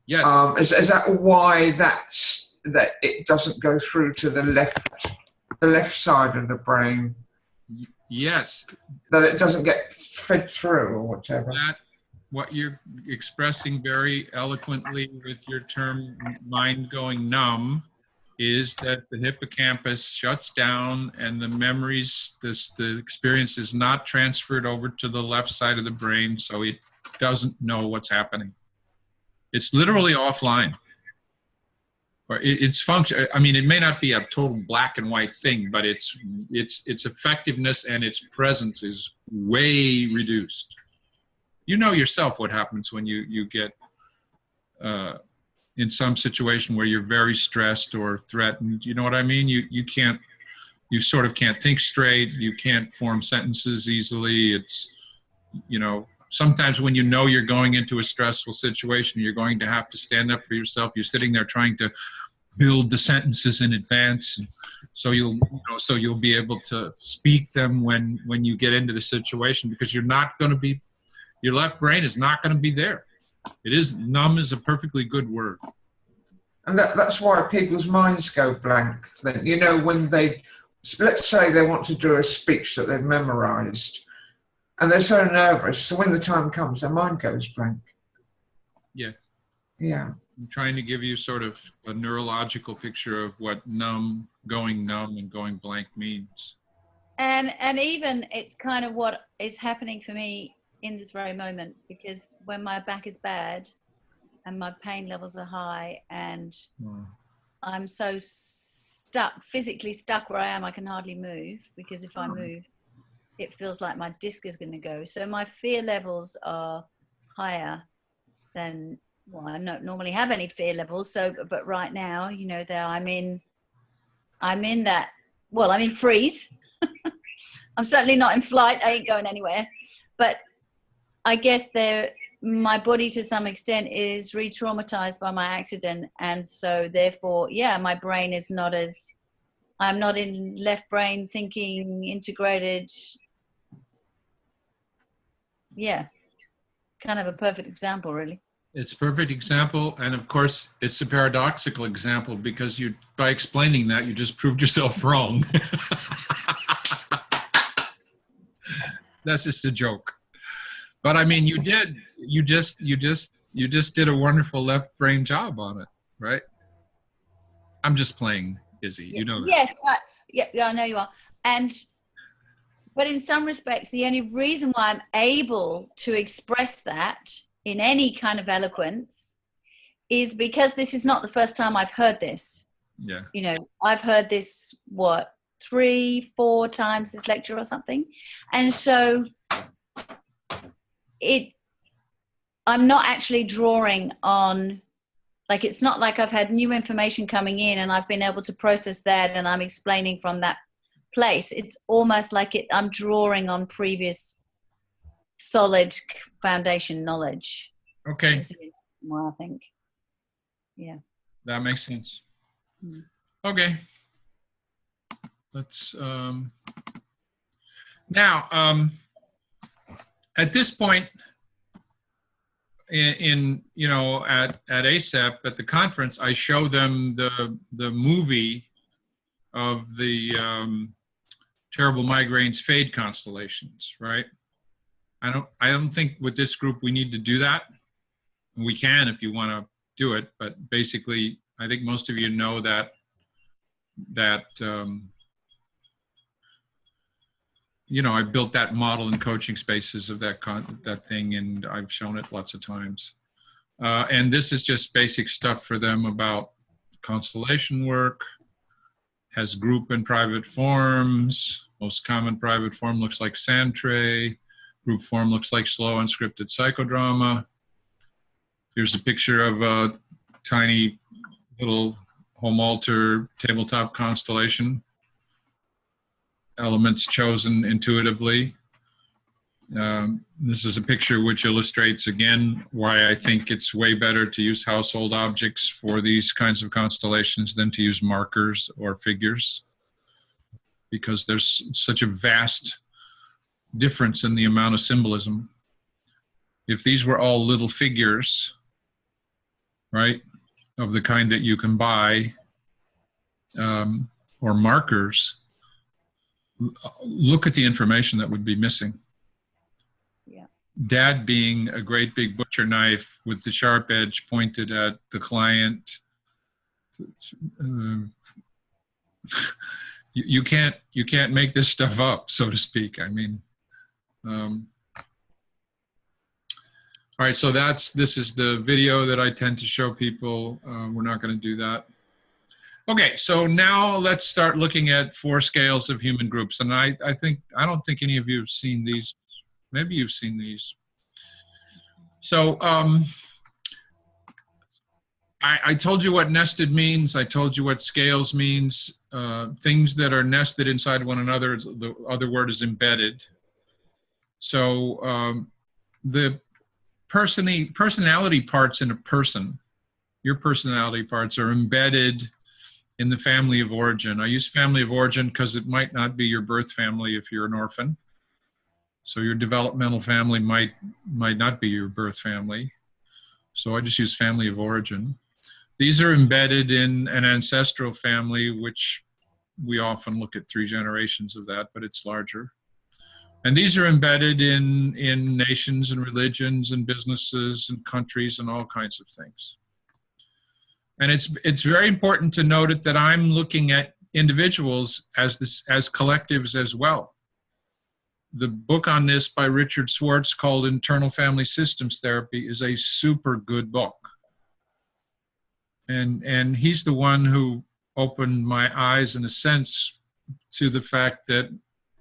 Yes. Is that why that it doesn't go through to the left side of the brain? Yes. That it doesn't get fed through or whatever. What you're expressing very eloquently with your term mind going numb is that the hippocampus shuts down and the memories, the experience is not transferred over to the left side of the brain, so it doesn't know what's happening. It's literally offline. or its function. I mean, it may not be a total black and white thing, but its effectiveness and its presence is way reduced. You know yourself what happens when you get in some situation where you're very stressed or threatened. You know what I mean? You sort of can't think straight. You can't form sentences easily. It's, you know, sometimes when you know you're going into a stressful situation, you're going to have to stand up for yourself. You're sitting there trying to build the sentences in advance, so you'll be able to speak them when you get into the situation, because your left brain is not going to be there. Numb is a perfectly good word. And that's why people's minds go blank. You know, when let's say they want to do a speech that they've memorized, and they're so nervous, so when the time comes, their mind goes blank. Yeah. Yeah. I'm trying to give you sort of a neurological picture of what going numb and going blank means. And even it's kind of what is happening for me in this very moment, because when my back is bad and my pain levels are high and I'm so physically stuck where I am, I can hardly move, because if I move, it feels like my disc is going to go. So my fear levels are higher than, well, I don't normally have any fear levels. So, but right now, you know, I'm in that, well, I'm in freeze. I'm certainly not in flight. I ain't going anywhere. But I guess my body to some extent is re-traumatized by my accident. And so therefore, yeah, my brain is I'm not in left brain thinking integrated. Yeah, it's kind of a perfect example, really. It's a perfect example, and of course, it's a paradoxical example, because by explaining that, you just proved yourself wrong. That's just a joke. But I mean, you just did a wonderful left brain job on it, right? I'm just playing, Izzy. You know that. Yes, yeah, I know you are. But in some respects, the only reason why I'm able to express that in any kind of eloquence is because this is not the first time I've heard this. Yeah. You know, I've heard this, 3-4 times this lecture or something. And so I'm not actually drawing on, like, it's not like I've had new information coming in and I've been able to process that and I'm explaining from that place. It's almost like I'm drawing on previous solid foundation knowledge. Okay. More, I think. Yeah. That makes sense. Okay. Let's now at this point in you know, at ASAP at the conference, I show them the movie of the Terrible Migraines Fade constellations, right? I don't think with this group we need to do that. We can if you want to do it, but basically I think most of you know that you know, I built that model in Coaching Spaces of that thing, and I've shown it lots of times. And this is just basic stuff for them about constellation work. Has group and private forms. Most common private form looks like sand tray. Group form looks like slow unscripted psychodrama. Here's a picture of a tiny little home altar tabletop constellation. Elements chosen intuitively. This is a picture which illustrates again why I think it's way better to use household objects for these kinds of constellations than to use markers or figures, because there's such a vast difference in the amount of symbolism. If these were all little figures, right, of the kind that you can buy, or markers, look at the information that would be missing. Yeah. Dad being a great big butcher knife with the sharp edge pointed at the client. You can't make this stuff up, so to speak. I mean, all right, so this is the video that I tend to show people. We're not going to do that. Okay, so now let's start looking at 4 scales of human groups. And I don't think any of you have seen these. Maybe you've seen these. So I told you what nested means. I told you what scales means. Things that are nested inside one another, the other word is embedded. So the personality parts in a person, your personality parts are embedded in the family of origin. I use family of origin because it might not be your birth family if you're an orphan. So your developmental family might not be your birth family. So I just use family of origin. These are embedded in an ancestral family, which we often look at 3 generations of that, but it's larger. And these are embedded in nations and religions and businesses and countries and all kinds of things. And it's very important to note it that I'm looking at individuals as collectives as well. The book on this by Richard Schwartz called Internal Family Systems Therapy is a super good book. And he's the one who opened my eyes, in a sense, to the fact that,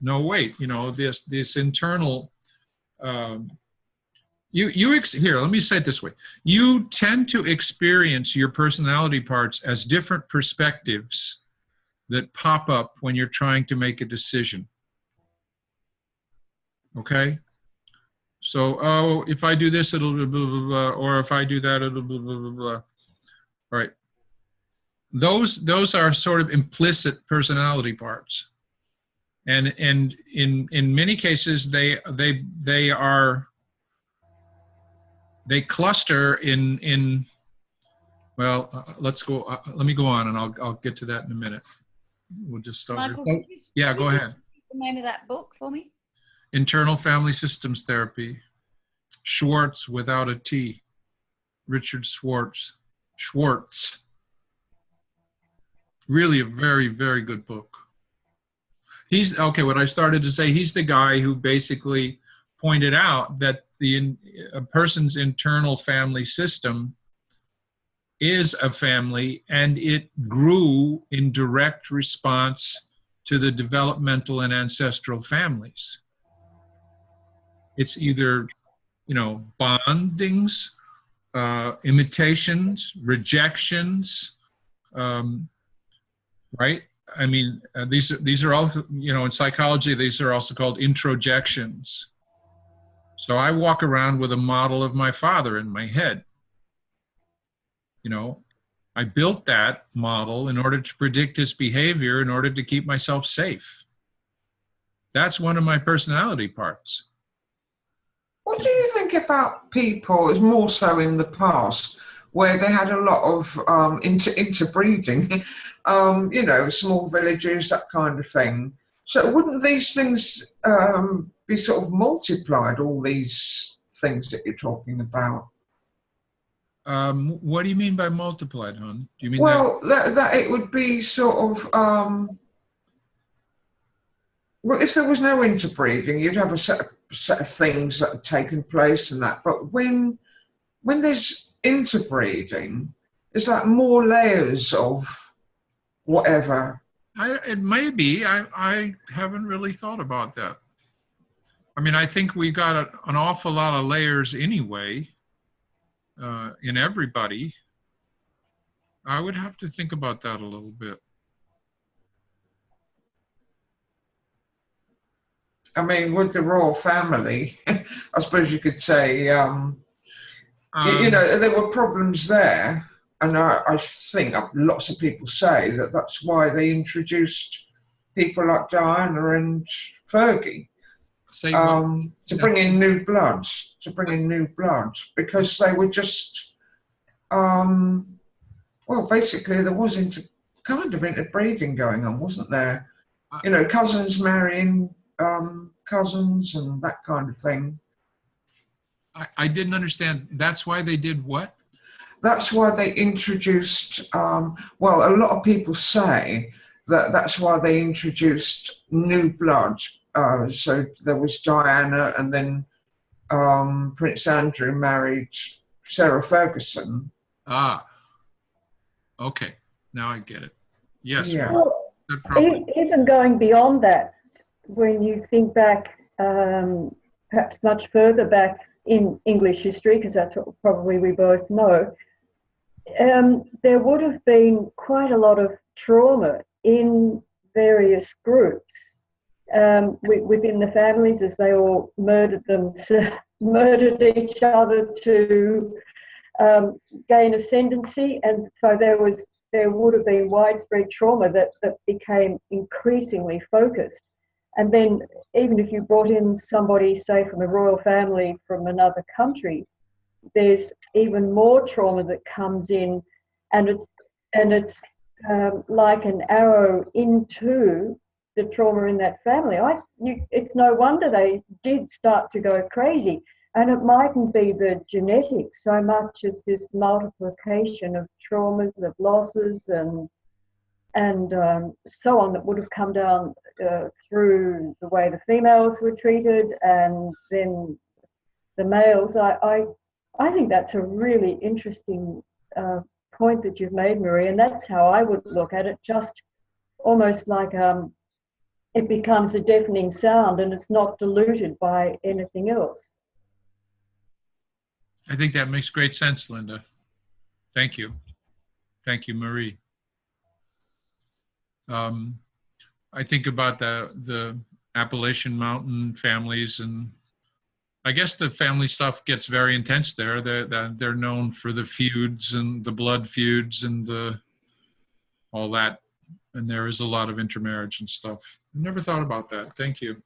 no, wait, you know, this internal, here, let me say it this way. You tend to experience your personality parts as different perspectives that pop up when you're trying to make a decision. Okay? So, oh, if I do this, it'll blah, blah, blah, blah, or if I do that, it'll blah, blah, blah, blah. All right. Those are sort of implicit personality parts. And in many cases, they cluster in well, let's go, let me go on and I'll get to that in a minute. We'll just start. Michael, Yeah, go ahead. The name of that book for me? Internal Family Systems Therapy. Schwartz without a T. Richard Schwartz. Schwartz. Really a very, very good book. He's, okay, what I started to say, he's the guy who basically pointed out that a person's internal family system is a family, and it grew in direct response to the developmental and ancestral families. It's either, you know, bondings, imitations, rejections, right? I mean, these are all, you know, in psychology, these are also called introjections. So I walk around with a model of my father in my head. You know, I built that model in order to predict his behavior, in order to keep myself safe. That's one of my personality parts. What do you think about people, it's more so in the past, where they had a lot of interbreeding, you know, small villages, that kind of thing. So wouldn't these things be sort of multiplied, all these things that you're talking about? What do you mean by multiplied, hon? Do you mean that it would be sort of, well, if there was no interbreeding, you'd have a set of things that had taken place and that. But when there's interbreeding, it's like more layers of whatever. It may be. I haven't really thought about that. I mean, I think we got an awful lot of layers anyway. In everybody. I would have to think about that a little bit. I mean, with the royal family, I suppose you could say, you know, there were problems there. And I think lots of people say that that's why they introduced people like Diana and Fergie. To bring in new blood, because they were just, well, basically there was kind of interbreeding going on, wasn't there? You know, cousins marrying cousins and that kind of thing. I didn't understand. That's why they did what? That's why they introduced, well, a lot of people say that that's why they introduced new blood. So there was Diana, and then Prince Andrew married Sarah Ferguson. Ah, okay. Now I get it. Yes. Yeah. Well, That probably. even going beyond that, when you think back, perhaps much further back in English history, because that's what probably we both know, there would have been quite a lot of trauma in various groups within the families, as they all murdered each other to gain ascendancy, and so there would have been widespread trauma that became increasingly focused. And then even if you brought in somebody, say, from a royal family from another country, there's even more trauma that comes in, and it's like an arrow into the trauma in that family. It's no wonder they did start to go crazy. And it mightn't be the genetics so much as this multiplication of traumas, of losses, and so on, that would have come down through the way the females were treated, and then the males. I think that's a really interesting point that you've made, Marie, and that's how I would look at it. Just almost like it becomes a deafening sound, and it's not diluted by anything else. I think that makes great sense, Linda. Thank you. Thank you, Marie. I think about the Appalachian Mountain families, and I guess the family stuff gets very intense there. They're known for the feuds and the blood feuds and all that. And there is a lot of intermarriage and stuff. I never thought about that. Thank you.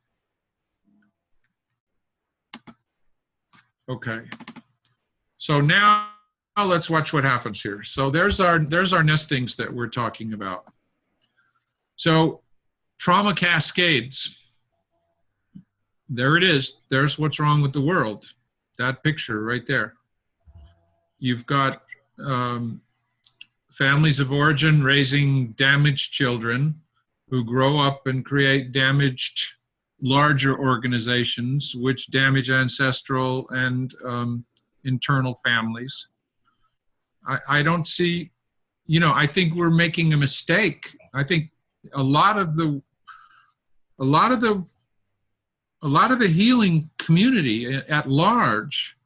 Okay. So now let's watch what happens here. So there's our nestings that we're talking about. So trauma cascades. There it is. There's what's wrong with the world. That picture right there. You've got families of origin raising damaged children who grow up and create damaged larger organizations, which damage ancestral and internal families. I don't see, I think we're making a mistake. I think a lot of the healing community at large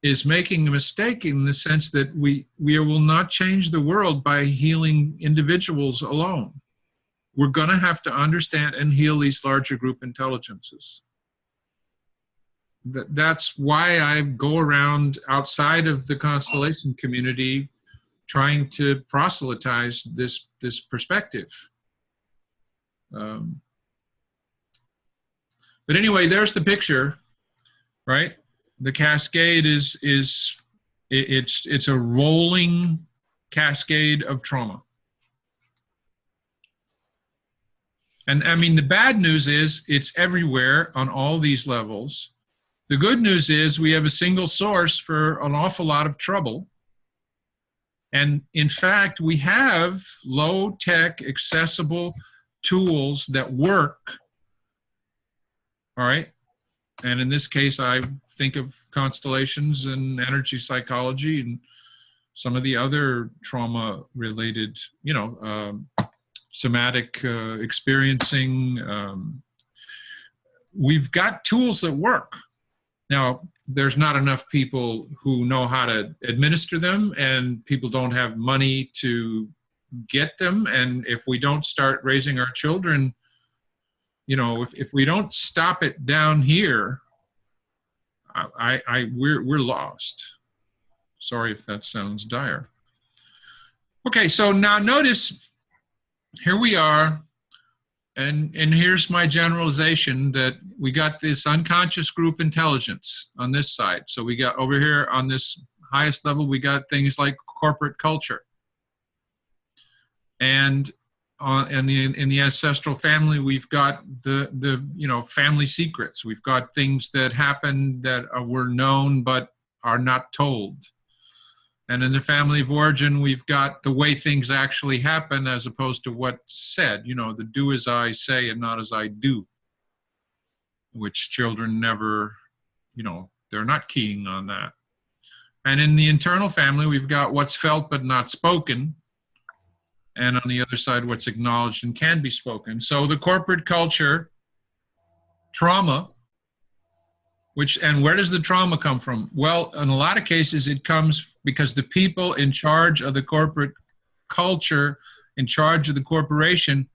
is making a mistake in the sense that we will not change the world by healing individuals alone. We're going to have to understand and heal these larger group intelligences. That's why I go around outside of the constellation community trying to proselytize this perspective. But anyway, there's the picture, right? The cascade it's a rolling cascade of trauma. And I mean, the bad news is it's everywhere on all these levels. The good news is we have a single source for an awful lot of trouble. And in fact, we have low-tech, accessible tools that work, all right? And in this case, I think of constellations and energy psychology and some of the other trauma-related, somatic experiencing. We've got tools that work. Now, there's not enough people who know how to administer them, and people don't have money to get them. And if we don't start raising our children, if we don't stop it down here, we're lost. Sorry if that sounds dire. Okay, so now notice, here we are, and here's my generalization that we got this unconscious group intelligence on this side. So we got over here on this highest level, we got things like corporate culture. And in the ancestral family, we've got the family secrets. We've got things that happen that were known but are not told. And in the family of origin, we've got the way things actually happen as opposed to what's said, the do as I say and not as I do, which children never, they're not keying on that. And in the internal family, we've got what's felt but not spoken. and on the other side, what's acknowledged and can be spoken. So the corporate culture, trauma, and where does the trauma come from? Well, in a lot of cases, it comes because the people in charge of the corporate culture, in charge of the corporation,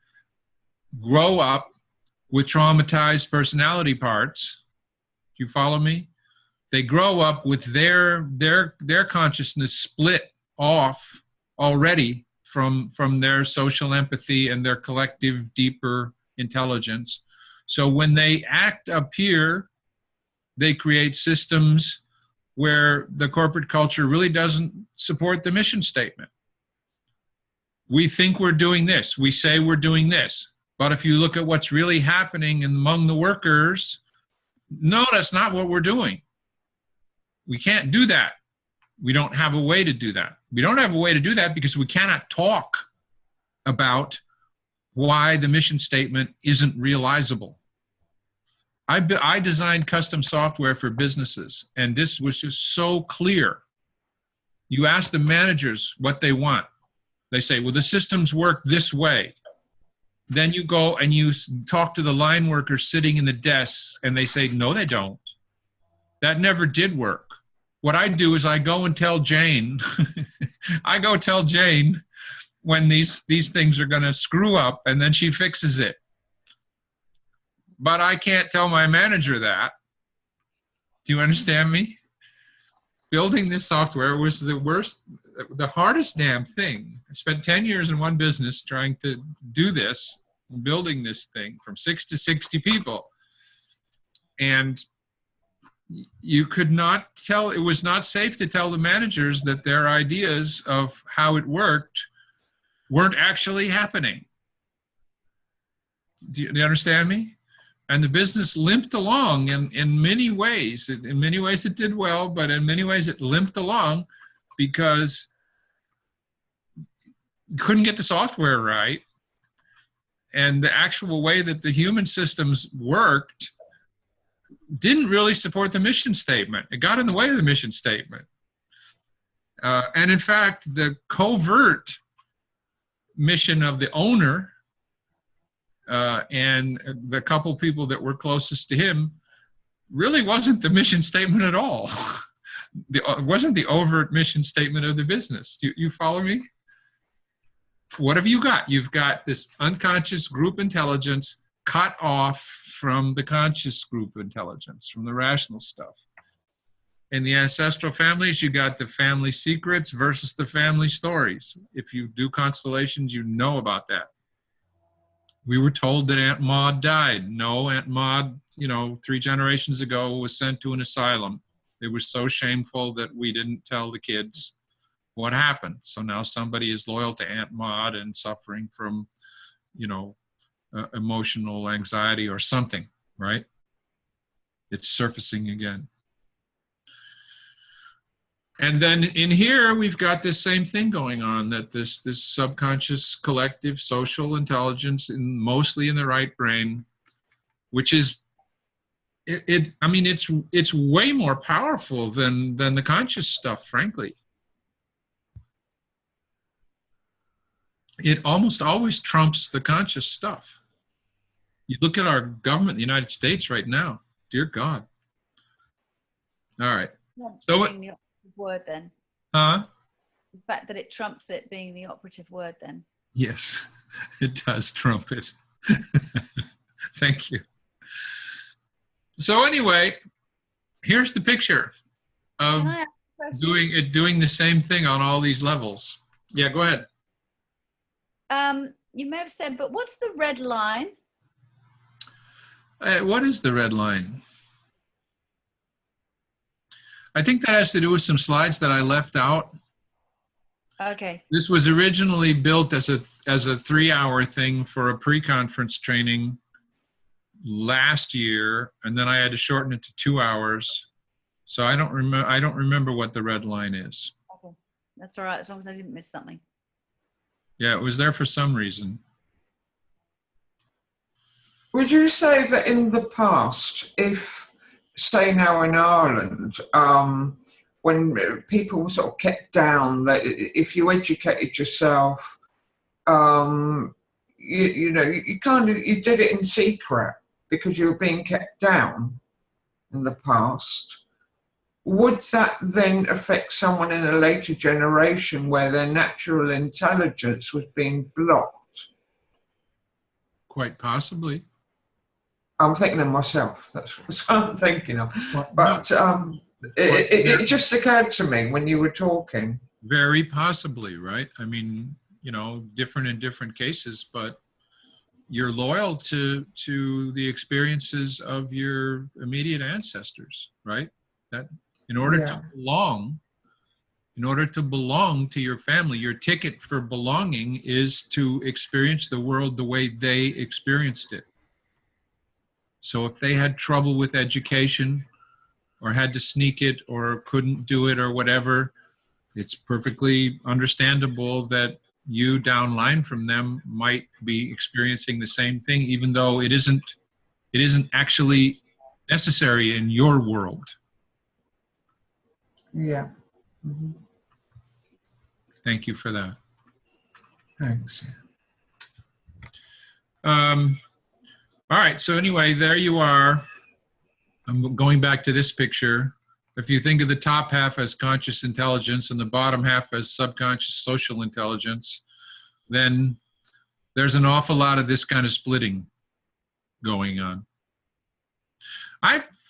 grow up with traumatized personality parts. Do you follow me? They grow up with their consciousness split off already from their social empathy and their collective deeper intelligence. So when they act up here, they create systems where the corporate culture really doesn't support the mission statement. We think we're doing this. We say we're doing this. But if you look at what's really happening among the workers, no, that's not what we're doing. We can't do that. We don't have a way to do that. We don't have a way to do that because we cannot talk about why the mission statement isn't realizable. I designed custom software for businesses, and this was just so clear. You ask the managers what they want. They say, well, the systems work this way. Then you go and you talk to the line workers sitting in the desks, and they say, no, they don't. That never did work. What I do is I go and tell Jane, I go tell Jane when these things are going to screw up, and then she fixes it. But I can't tell my manager that. Do you understand me? Building this software was the hardest damn thing. I spent 10 years in one business trying to do this, building this thing from 6 to 60 people. And you could not tell, it was not safe to tell the managers that their ideas of how it worked weren't actually happening. Do you understand me? And the business limped along in many ways. In many ways it did well, but in many ways it limped along because you couldn't get the software right. And the actual way that the human systems worked didn't really support the mission statement. It got in the way of the mission statement. And in fact, the covert mission of the owner and the couple people that were closest to him really wasn't the mission statement at all. It wasn't the overt mission statement of the business. Do you follow me? What have you got? You've got this unconscious group intelligence cut off from the conscious group intelligence, from the rational stuff. In the ancestral families, you got the family secrets versus the family stories. If you do constellations, you know about that. We were told that Aunt Maud died. No, Aunt Maud, 3 generations ago was sent to an asylum. It was so shameful that we didn't tell the kids what happened. So now somebody is loyal to Aunt Maud and suffering from, emotional anxiety or something, right? It's surfacing again. And then in here, we've got this same thing going on, that this subconscious collective social intelligence, mostly in the right brain, which is, it's way more powerful than the conscious stuff, frankly. It almost always trumps the conscious stuff. You look at our government in the United States right now, dear God. All right. So being the operative word then. Huh? The fact that it trumps it being the operative word then. Yes, it does trump it. Thank you. So anyway, here's the picture of doing the same thing on all these levels. Yeah, go ahead. You may have said, but what's the red line? What is the red line? I think that has to do with some slides that I left out. Okay. This was originally built as a 3-hour thing for a pre-conference training last year, and then I had to shorten it to 2 hours. So I don't remember what the red line is. Okay, that's all right, as long as I didn't miss something. Yeah, it was there for some reason. Would you say that in the past, if, say now in Ireland, when people were sort of kept down, that if you educated yourself you kind of, you did it in secret because you were being kept down in the past. Would that then affect someone in a later generation where their natural intelligence was being blocked? Quite possibly. I'm thinking of myself. That's what I'm thinking of. Well, But it just occurred to me when you were talking. Very possibly, right? I mean, you know, different in different cases, but you're loyal to the experiences of your immediate ancestors, right? That in order to belong to your family, your ticket for belonging is to experience the world the way they experienced it. So if they had trouble with education or had to sneak it or couldn't do it or whatever, it's perfectly understandable that you downline from them might be experiencing the same thing, even though it isn't actually necessary in your world. Yeah. Mm-hmm. Thank you for that. Thanks. All right, so anyway, there you are. I'm going back to this picture. If you think of the top half as conscious intelligence and the bottom half as subconscious social intelligence, then there's an awful lot of this kind of splitting going on.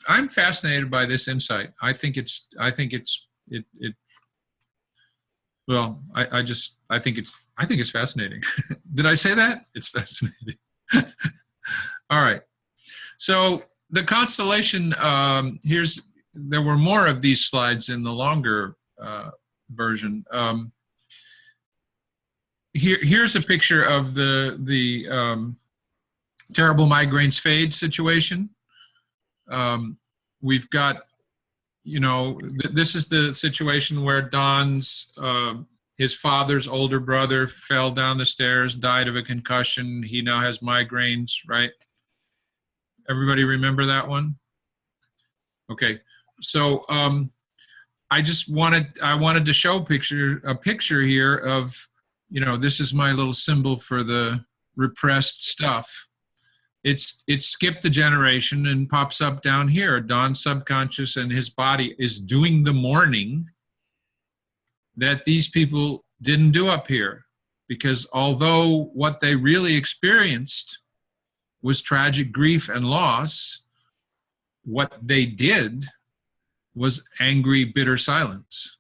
I'm fascinated by this insight. I think it's fascinating. Did I say that? It's fascinating. All right. So the constellation, there were more of these slides in the longer version. Here's a picture of the terrible migraines fade situation. We've got, you know, this is the situation where Don's, his father's older brother fell down the stairs, died of a concussion. He now has migraines, right? Everybody remember that one? Okay. So I wanted to show a picture here of, you know, this is my little symbol for the repressed stuff. It skipped a generation and pops up down here. Don's subconscious and his body is doing the mourning that these people didn't do up here. Because although what they really experienced was tragic grief and loss, what they did was angry, bitter silence.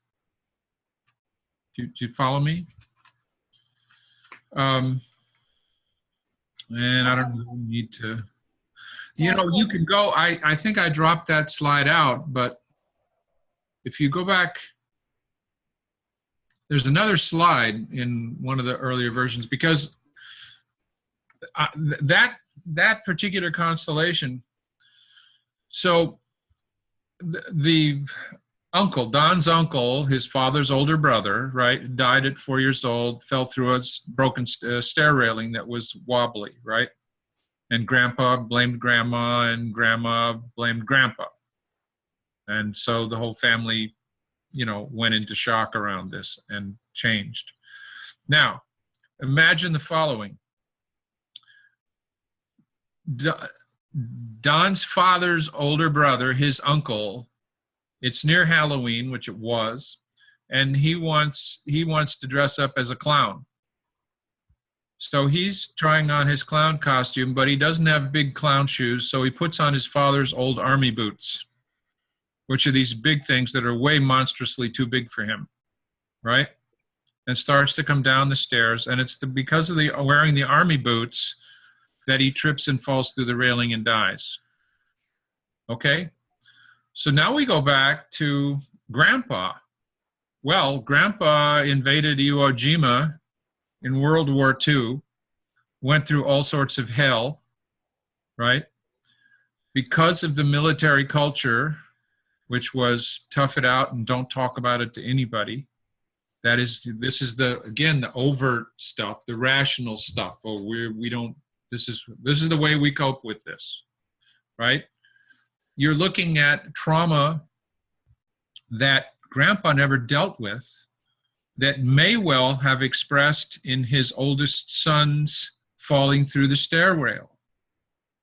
Do you follow me? And I don't need to, you know, you can go, I think I dropped that slide out, but if you go back, there's another slide in one of the earlier versions, because that particular constellation, so the uncle, Don's uncle, his father's older brother, right, died at 4 years old, fell through a broken stair railing that was wobbly, right? And grandpa blamed grandma and grandma blamed grandpa. And so the whole family, you know, went into shock around this and changed. Now, imagine the following. Don's father's older brother, his uncle, it's near Halloween, which it was, and he wants to dress up as a clown. So he's trying on his clown costume, but he doesn't have big clown shoes, so he puts on his father's old army boots, which are these big things that are way monstrously too big for him, right? And starts to come down the stairs, and it's because of wearing the army boots that he trips and falls through the railing and dies. Okay? So now we go back to Grandpa. Well, Grandpa invaded Iwo Jima in World War II, went through all sorts of hell, right? Because of the military culture, which was tough it out and don't talk about it to anybody. This is the overt stuff, the rational stuff. Oh, this is the way we cope with this, right? You're looking at trauma that Grandpa never dealt with that may well have expressed in his oldest son's falling through the stairrail,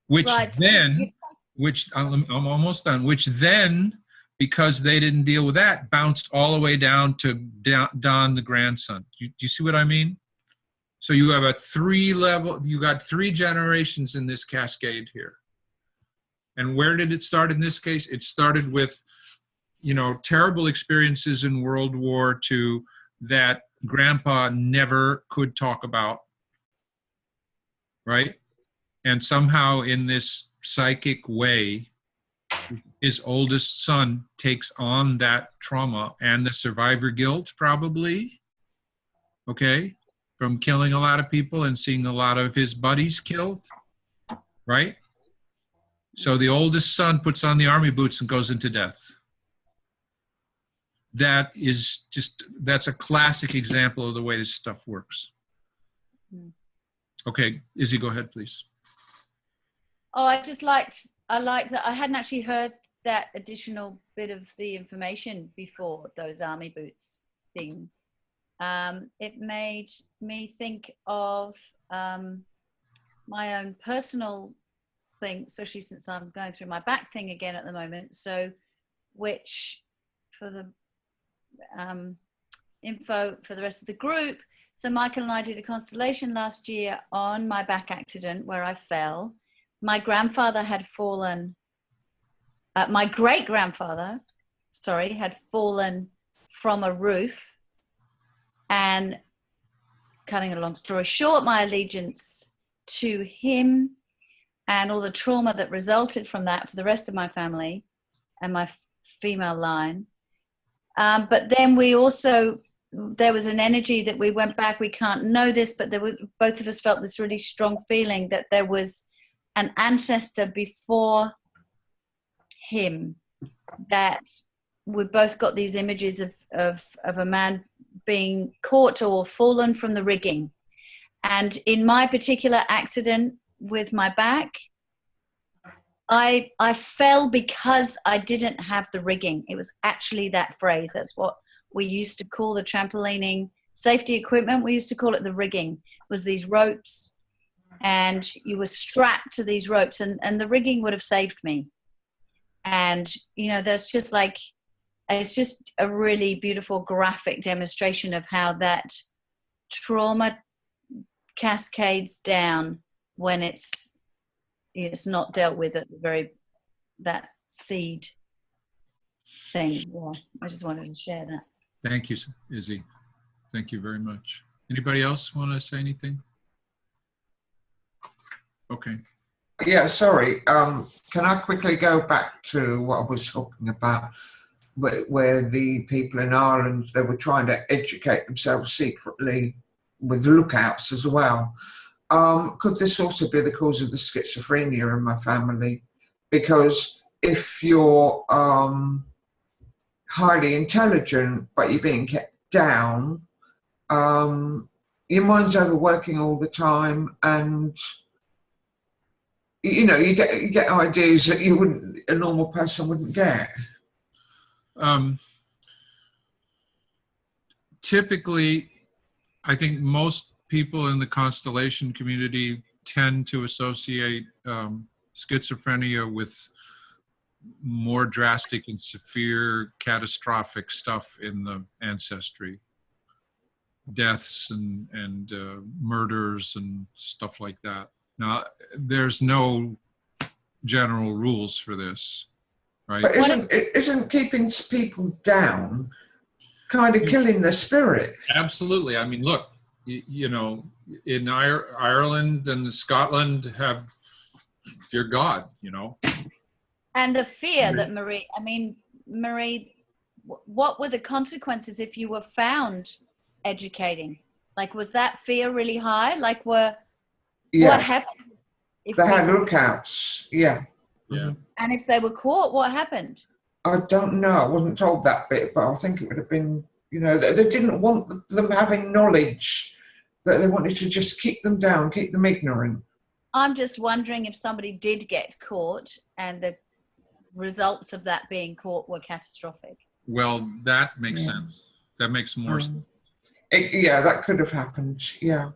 which Right. then, which I'm almost done, which then, because they didn't deal with that, bounced all the way down to Don, the grandson. Do you see what I mean? So you have you got 3 generations in this cascade here. And where did it start in this case? It started with, terrible experiences in World War II that grandpa never could talk about, right? And somehow in this psychic way, his oldest son takes on that trauma and the survivor guilt, probably, okay, from killing a lot of people and seeing a lot of his buddies killed, right? So the oldest son puts on the army boots and goes into death. That's a classic example of the way this stuff works. Okay, Izzy, go ahead, please. Oh, I liked that. I hadn't actually heard that additional bit of the information before, those army boots thing. It made me think of my own personal thing, especially since I'm going through my back thing again at the moment. So, which for the info for the rest of the group. So Michael and I did a constellation last year on my back accident where I fell. My grandfather had fallen, my great-grandfather, had fallen from a roof. And cutting a long story short, my allegiance to him and all the trauma that resulted from that for the rest of my family and my female line. But then there was an energy that we went back, we can't know this, but both of us felt this really strong feeling that there was an ancestor before him, that we both got these images of a man being caught or fallen from the rigging. And in my particular accident with my back, I fell because I didn't have the rigging. It was actually that phrase. That's what we used to call the trampolining safety equipment. We used to call it the rigging. It was these ropes, and you were strapped to these ropes, and the rigging would have saved me. And, there's just it's just a really beautiful graphic demonstration of how that trauma cascades down when it's not dealt with at that seed thing. Yeah, I just wanted to share that. Thank you, Izzy. Thank you very much. Anybody else want to say anything? Okay. Yeah, sorry. Can I quickly go back to what I was talking about, where the people in Ireland, they were trying to educate themselves secretly with lookouts as well. Could this also be the cause of the schizophrenia in my family? Because if you're highly intelligent, but you're being kept down, your mind's overworking all the time, and you get ideas that a normal person wouldn't get. Typically, I think most people in the constellation community tend to associate schizophrenia with more drastic and severe catastrophic stuff in the ancestry, deaths and murders and stuff like that. Now, there's no general rules for this, right? But isn't keeping people down kind of killing their spirit? Absolutely. I mean, look, in Ireland and Scotland have fear God, And the fear that Marie, what were the consequences if you were found educating? Was that fear really high? What happened? They had lookouts, yeah. Yeah. And if they were caught, what happened? I don't know. I wasn't told that bit, but I think it would have been, they didn't want them having knowledge, that they wanted to just keep them down, keep them ignorant. I'm just wondering if somebody did get caught and the results of that being caught were catastrophic. Well, that makes sense. That makes more sense. Yeah, that could have happened. Yeah,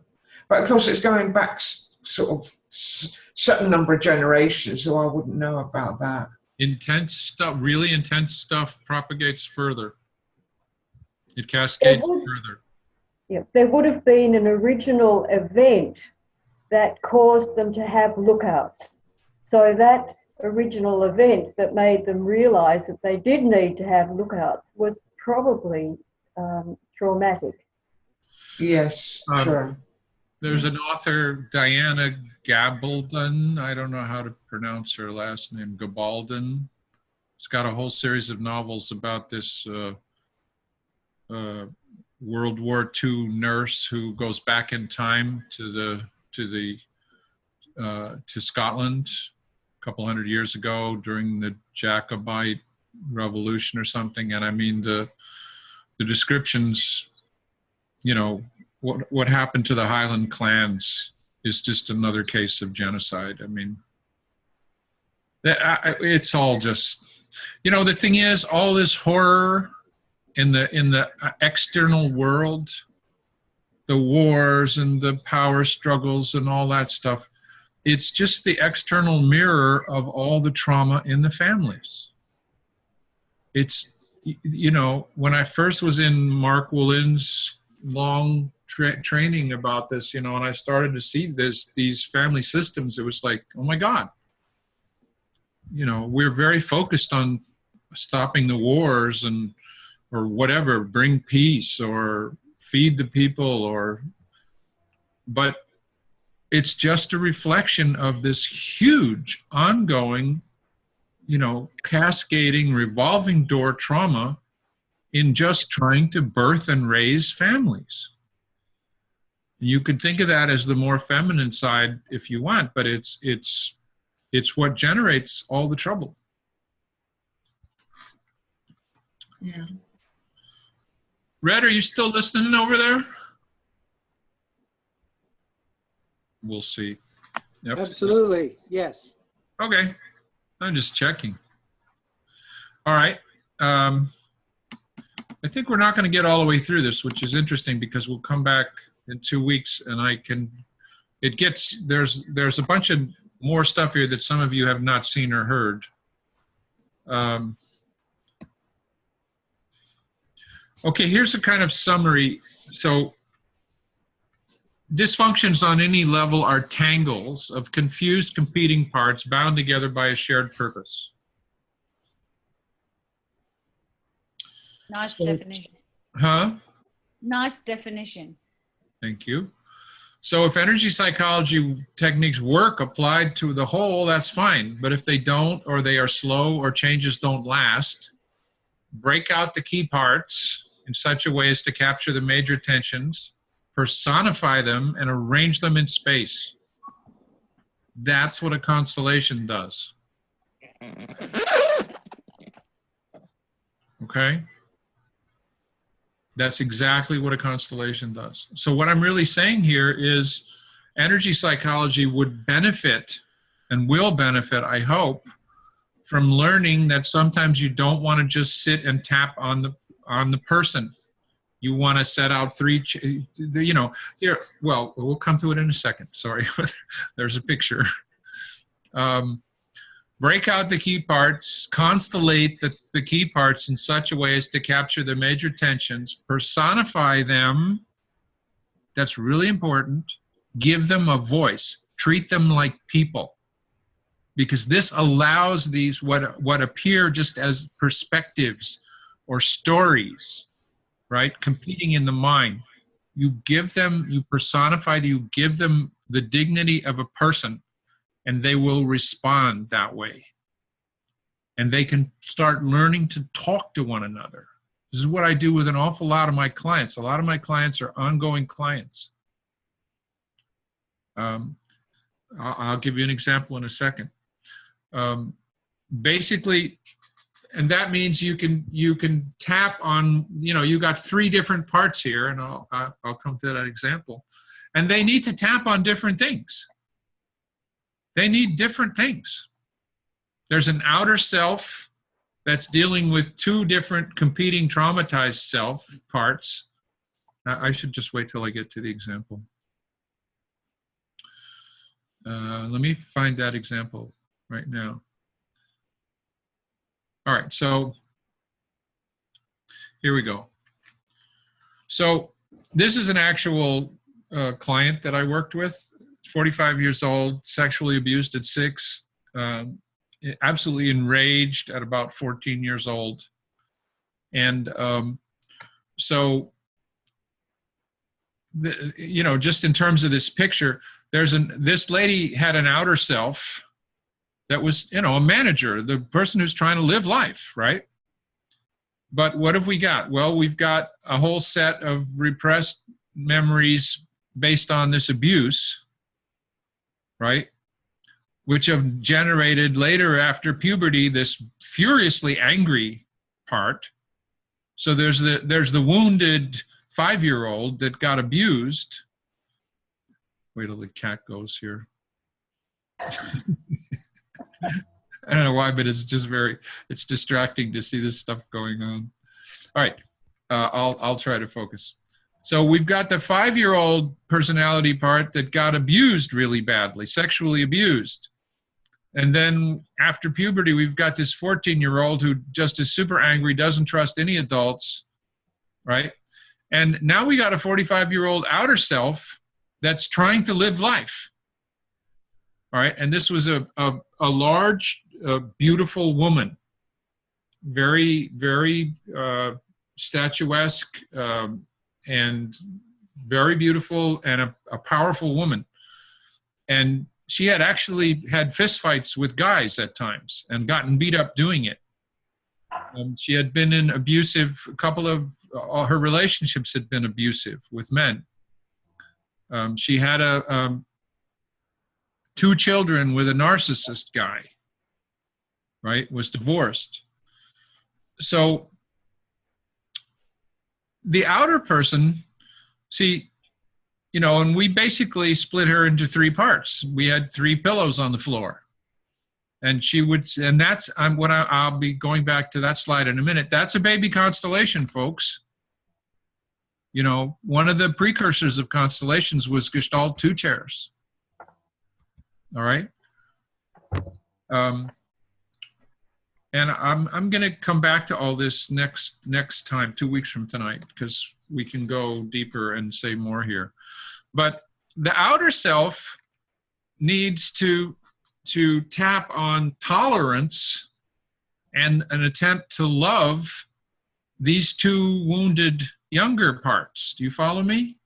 but of course it's going back sort of certain number of generations, so I wouldn't know about that. Intense stuff, really intense stuff propagates further. It cascades further. Yeah, there would have been an original event that caused them to have lookouts. So that original event that made them realize that they did need to have lookouts was probably traumatic. Yes, true. There's an author, Diana Gabaldon. I don't know how to pronounce her last name, Gabaldon. She's got a whole series of novels about this World War II nurse who goes back in time to Scotland a couple hundred years ago during the Jacobite Revolution or something. And I mean, the descriptions, you know, what happened to the Highland clans is just another case of genocide. I mean, it's all just, you know, the thing is, all this horror in the external world, the wars and the power struggles and all that stuff, it's just the external mirror of all the trauma in the families. It's, you know, when I first was in Mark Woolin's long training about this, you know, and I started to see these family systems, it was like, oh my God, you know, we're very focused on stopping the wars or whatever, bring peace or feed the people, but it's just a reflection of this huge ongoing, you know, cascading, revolving door trauma in just trying to birth and raise families. You could think of that as the more feminine side if you want, but it's what generates all the trouble. Yeah. Red, are you still listening over there? We'll see. Yep. Absolutely, yes. Okay, I'm just checking. All right. I think we're not going to get all the way through this, which is interesting because we'll come back in 2 weeks and there's a bunch of more stuff here that some of you have not seen or heard. Okay, here's a kind of summary. So dysfunctions on any level are tangles of confused competing parts bound together by a shared purpose. Nice definition. Huh? Nice definition. Thank you. So if energy psychology techniques work applied to the whole, that's fine. But if they don't, or they are slow, or changes don't last, break out the key parts in such a way as to capture the major tensions, personify them, and arrange them in space. That's what a constellation does. Okay? That's exactly what a constellation does. So what I'm really saying here is energy psychology would benefit and will benefit, I hope, from learning that sometimes you don't want to just sit and tap on the person. You want to set out here, well, we'll come to it in a second. Sorry, there's a picture. Break out the key parts, constellate the key parts in such a way as to capture the major tensions, personify them, that's really important, give them a voice, treat them like people. Because this allows these, what appear just as perspectives or stories, right, competing in the mind. You give them, you personify, you give them the dignity of a person, and they will respond that way. And they can start learning to talk to one another. This is what I do with an awful lot of my clients. A lot of my clients are ongoing clients. I'll give you an example in a second. Basically, and that means you can tap on, you got 3 different parts here, and I'll come to that example. And they need to tap on different things. They need different things. There's an outer self that's dealing with 2 different competing traumatized self parts. I should just wait till I get to the example. Let me find that example right now. All right, so here we go. So this is an actual client that I worked with, 45 years old, sexually abused at 6, absolutely enraged at about 14 years old. And so, just in terms of this picture, this lady had an outer self that was, a manager, the person who's trying to live life, right? But what have we got? Well, we've got a whole set of repressed memories based on this abuse, right? Which have generated later after puberty this furiously angry part. So there's the wounded 5-year-old that got abused. Wait till the cat goes here. I don't know why, but it's just it's distracting to see this stuff going on. All right, I'll try to focus. So we've got the 5-year-old personality part that got abused really badly, sexually abused. And then after puberty, we've got this 14-year-old who just is super angry, doesn't trust any adults, right? And now we got a 45-year-old outer self that's trying to live life. All right, and this was a large, beautiful woman, very, very statuesque and very beautiful and a powerful woman. And she had actually had fistfights with guys at times and gotten beat up doing it. She had been in a couple of her relationships had been abusive with men. She had 2 children with a narcissist guy, right? Was divorced. So the outer person, see, and we basically split her into 3 parts. We had 3 pillows on the floor. And I'll be going back to that slide in a minute. That's a baby constellation, folks. One of the precursors of constellations was Gestalt 2 chairs. All right. And I'm going to come back to all this next time, 2 weeks from tonight, because we can go deeper and say more here. But the outer self needs to tap on tolerance and an attempt to love these 2 wounded younger parts. Do you follow me?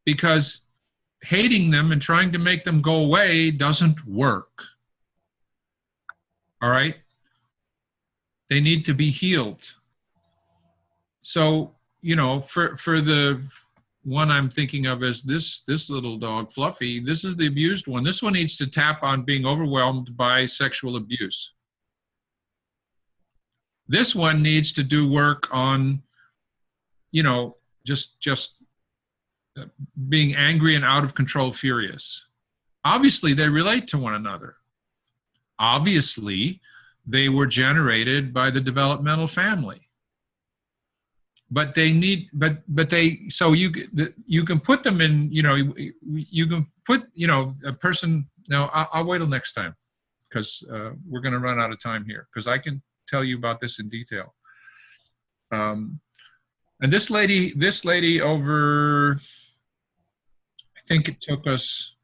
Because hating them and trying to make them go away doesn't work. All right? They need to be healed. So, for the one I'm thinking of as this little dog, Fluffy, this is the abused one. This one needs to tap on being overwhelmed by sexual abuse. This one needs to do work on, just being angry and out of control, furious. Obviously, they relate to one another. Obviously, they were generated by the developmental family. But they need, so you can put them in, you can put, a person, now I'll wait till next time, because we're going to run out of time here, because I can tell you about this in detail. And this lady over, I think it took us,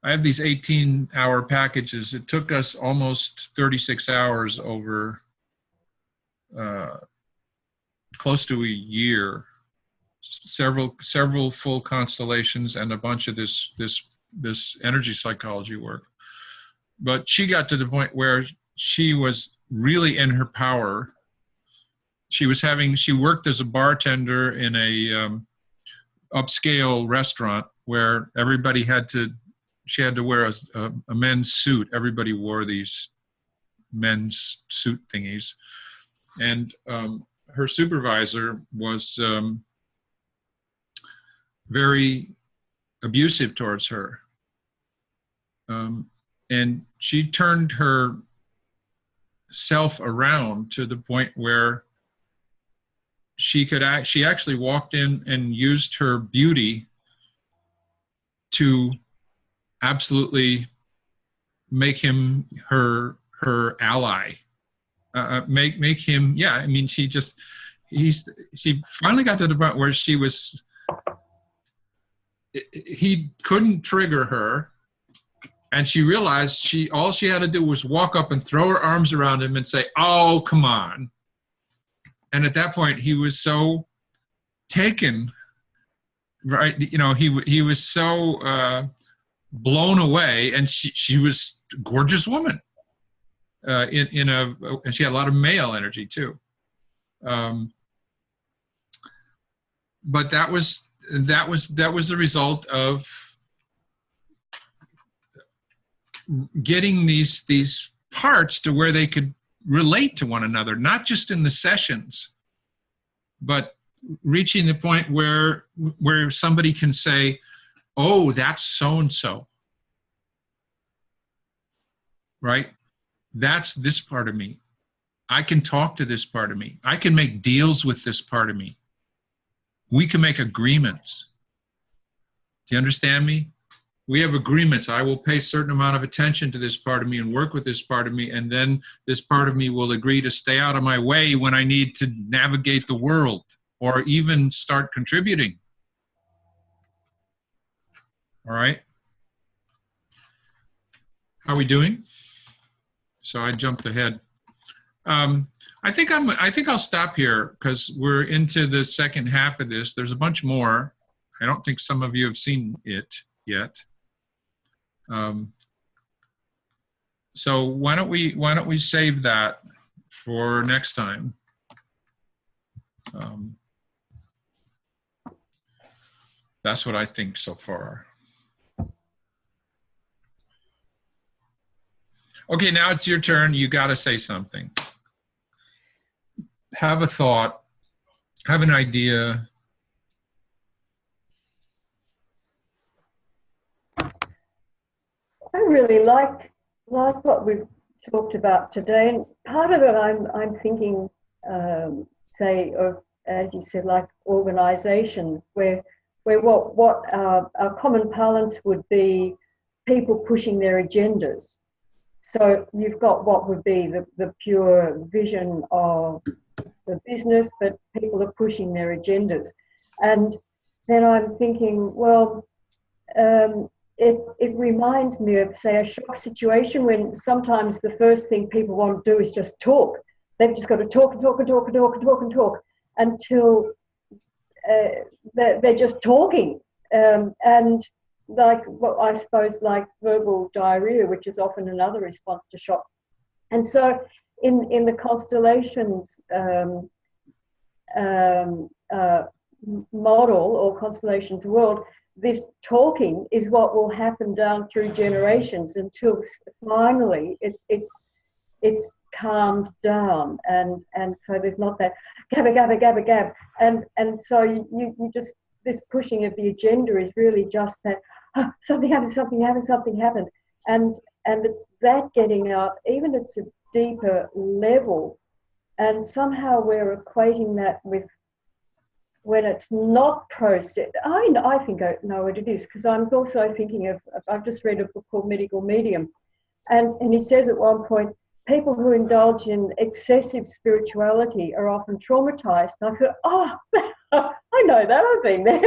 I have these 18-hour packages. It took us almost 36 hours over close to a year, several full constellations and a bunch of this energy psychology work. But she got to the point where she was really in her power. She worked as a bartender in a upscale restaurant where she had to wear a men's suit. Everybody wore these men's suit thingies. And her supervisor was very abusive towards her. And she turned her self around to the point where she actually walked in and used her beauty to absolutely make him her ally, make him, yeah. I mean, she finally got to the point where he couldn't trigger her, and she realized all she had to do was walk up and throw her arms around him and say, "Oh, come on." And at that point, he was so taken, right? You know, he was so blown away, and she was a gorgeous woman. And she had a lot of male energy too. But that was the result of getting these parts to where they could relate to one another, not just in the sessions, but reaching the point where somebody can say, "Oh, that's so and so," right? That's this part of me. I can talk to this part of me. I can make deals with this part of me. We can make agreements. Do you understand me? We have agreements. I will pay a certain amount of attention to this part of me and work with this part of me, and then this part of me will agree to stay out of my way when I need to navigate the world or even start contributing. All right? How are we doing? So I jumped ahead. I think I'll stop here because we're into the second half of this. There's a bunch more. I don't think some of you have seen it yet. So why don't we save that for next time? That's what I think so far. Okay, now it's your turn. You got to say something. Have a thought. Have an idea. I really like what we've talked about today. And part of it, I'm thinking, say, of, as you said, like organisations where what our common parlance would be people pushing their agendas. So you've got what would be the pure vision of the business, but people are pushing their agendas. And then I'm thinking, well, it reminds me of, say, a shock situation when sometimes the first thing people want to do is just talk. They've just got to talk and talk and talk and talk and talk and talk until they're just talking. And like what I suppose like verbal diarrhea, which is often another response to shock. And so in the constellations model or constellations world, this talking is what will happen down through generations until finally it's calmed down, and so there's not that gabba gabba gabba gab, and so you just, this pushing of the agenda is really just that, oh, something happened, and it's that getting out, even at a deeper level, and somehow we're equating that with when it's not processed. I think I know what it is, because I'm also thinking of, I've just read a book called Medical Medium, and he says at one point, people who indulge in excessive spirituality are often traumatized. And I thought, oh, I know that, I've been there.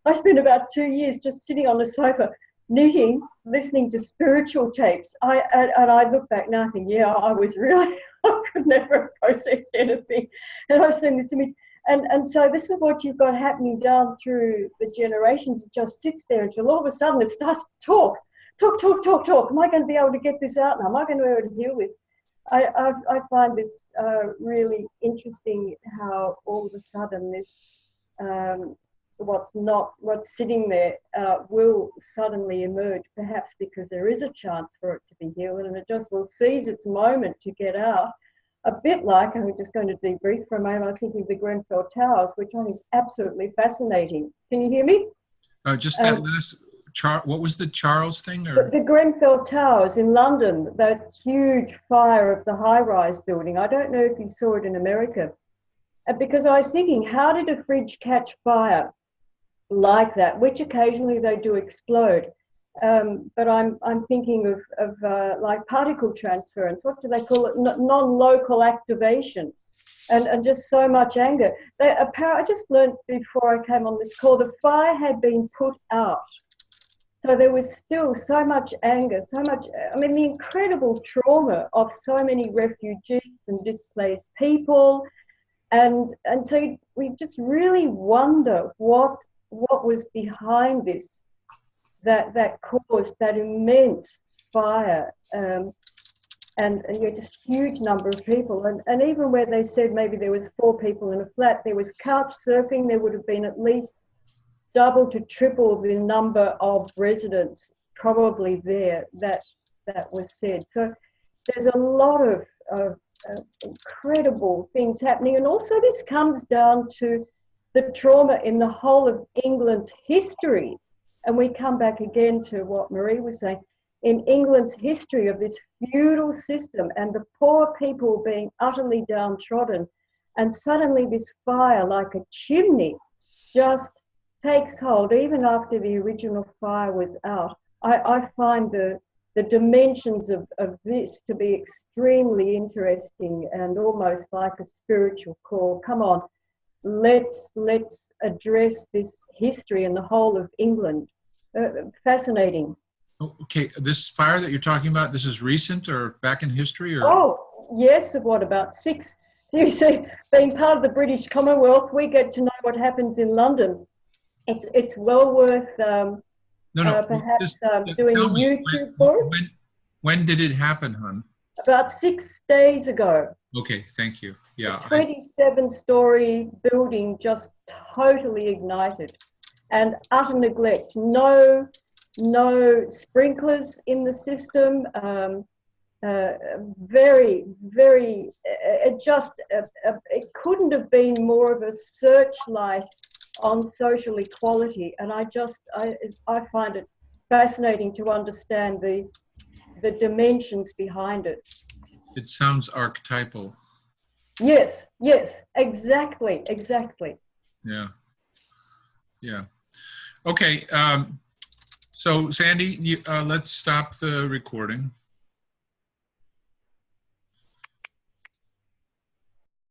I spent about 2 years just sitting on the sofa, knitting, listening to spiritual tapes. And I look back now and think, yeah, I was really, I could never have processed anything. And I've seen this image. And so this is what you've got happening down through the generations. It just sits there until all of a sudden it starts to talk. Talk. Am I going to be able to get this out now? Am I going to be able to heal this? I find this really interesting, how all of a sudden this, what's sitting there will suddenly emerge, perhaps because there is a chance for it to be healed, and it just will seize its moment to get out. A bit like, I'm just going to debrief for a moment, I'm thinking of the Grenfell Towers, which I think is absolutely fascinating. Can you hear me? Just that last, what was the Charles thing? Or? The Grenfell Towers in London, that huge fire of the high-rise building. I don't know if you saw it in America. because I was thinking, how did a fridge catch fire like that, which occasionally they do explode? But I'm thinking of like particle transference. What do they call it? Non-local activation, and just so much anger. I just learned before I came on this call, the fire had been put out, so there was still so much anger, so much. I mean, the incredible trauma of so many refugees and displaced people, and so we just really wonder what was behind this. That caused that immense fire, and just huge number of people. And even where they said maybe there was 4 people in a flat, there was couch surfing, there would have been at least double to triple the number of residents probably there that was said. So there's a lot of incredible things happening. And also this comes down to the trauma in the whole of England's history. And we come back again to what Marie was saying, in England's history of this feudal system and the poor people being utterly downtrodden. And suddenly this fire, like a chimney, just takes hold even after the original fire was out. I find the dimensions of this to be extremely interesting and almost like a spiritual call. Come on, let's address this history in the whole of England. Fascinating. Okay, this fire that you're talking about, this is recent or back in history? Or? Oh, yes, what, about 6? So you see, being part of the British Commonwealth, we get to know what happens in London. It's well worth perhaps doing a YouTube for it. When did it happen, hon? About 6 days ago. Okay, thank you. Yeah. A 27-story building just totally ignited, and utter neglect. No sprinklers in the system. Very, very. It couldn't have been more of a searchlight on social equality, and I find it fascinating to understand the dimensions behind it. It sounds archetypal. Yes, exactly. Yeah. Okay. So Sandy, let's stop the recording.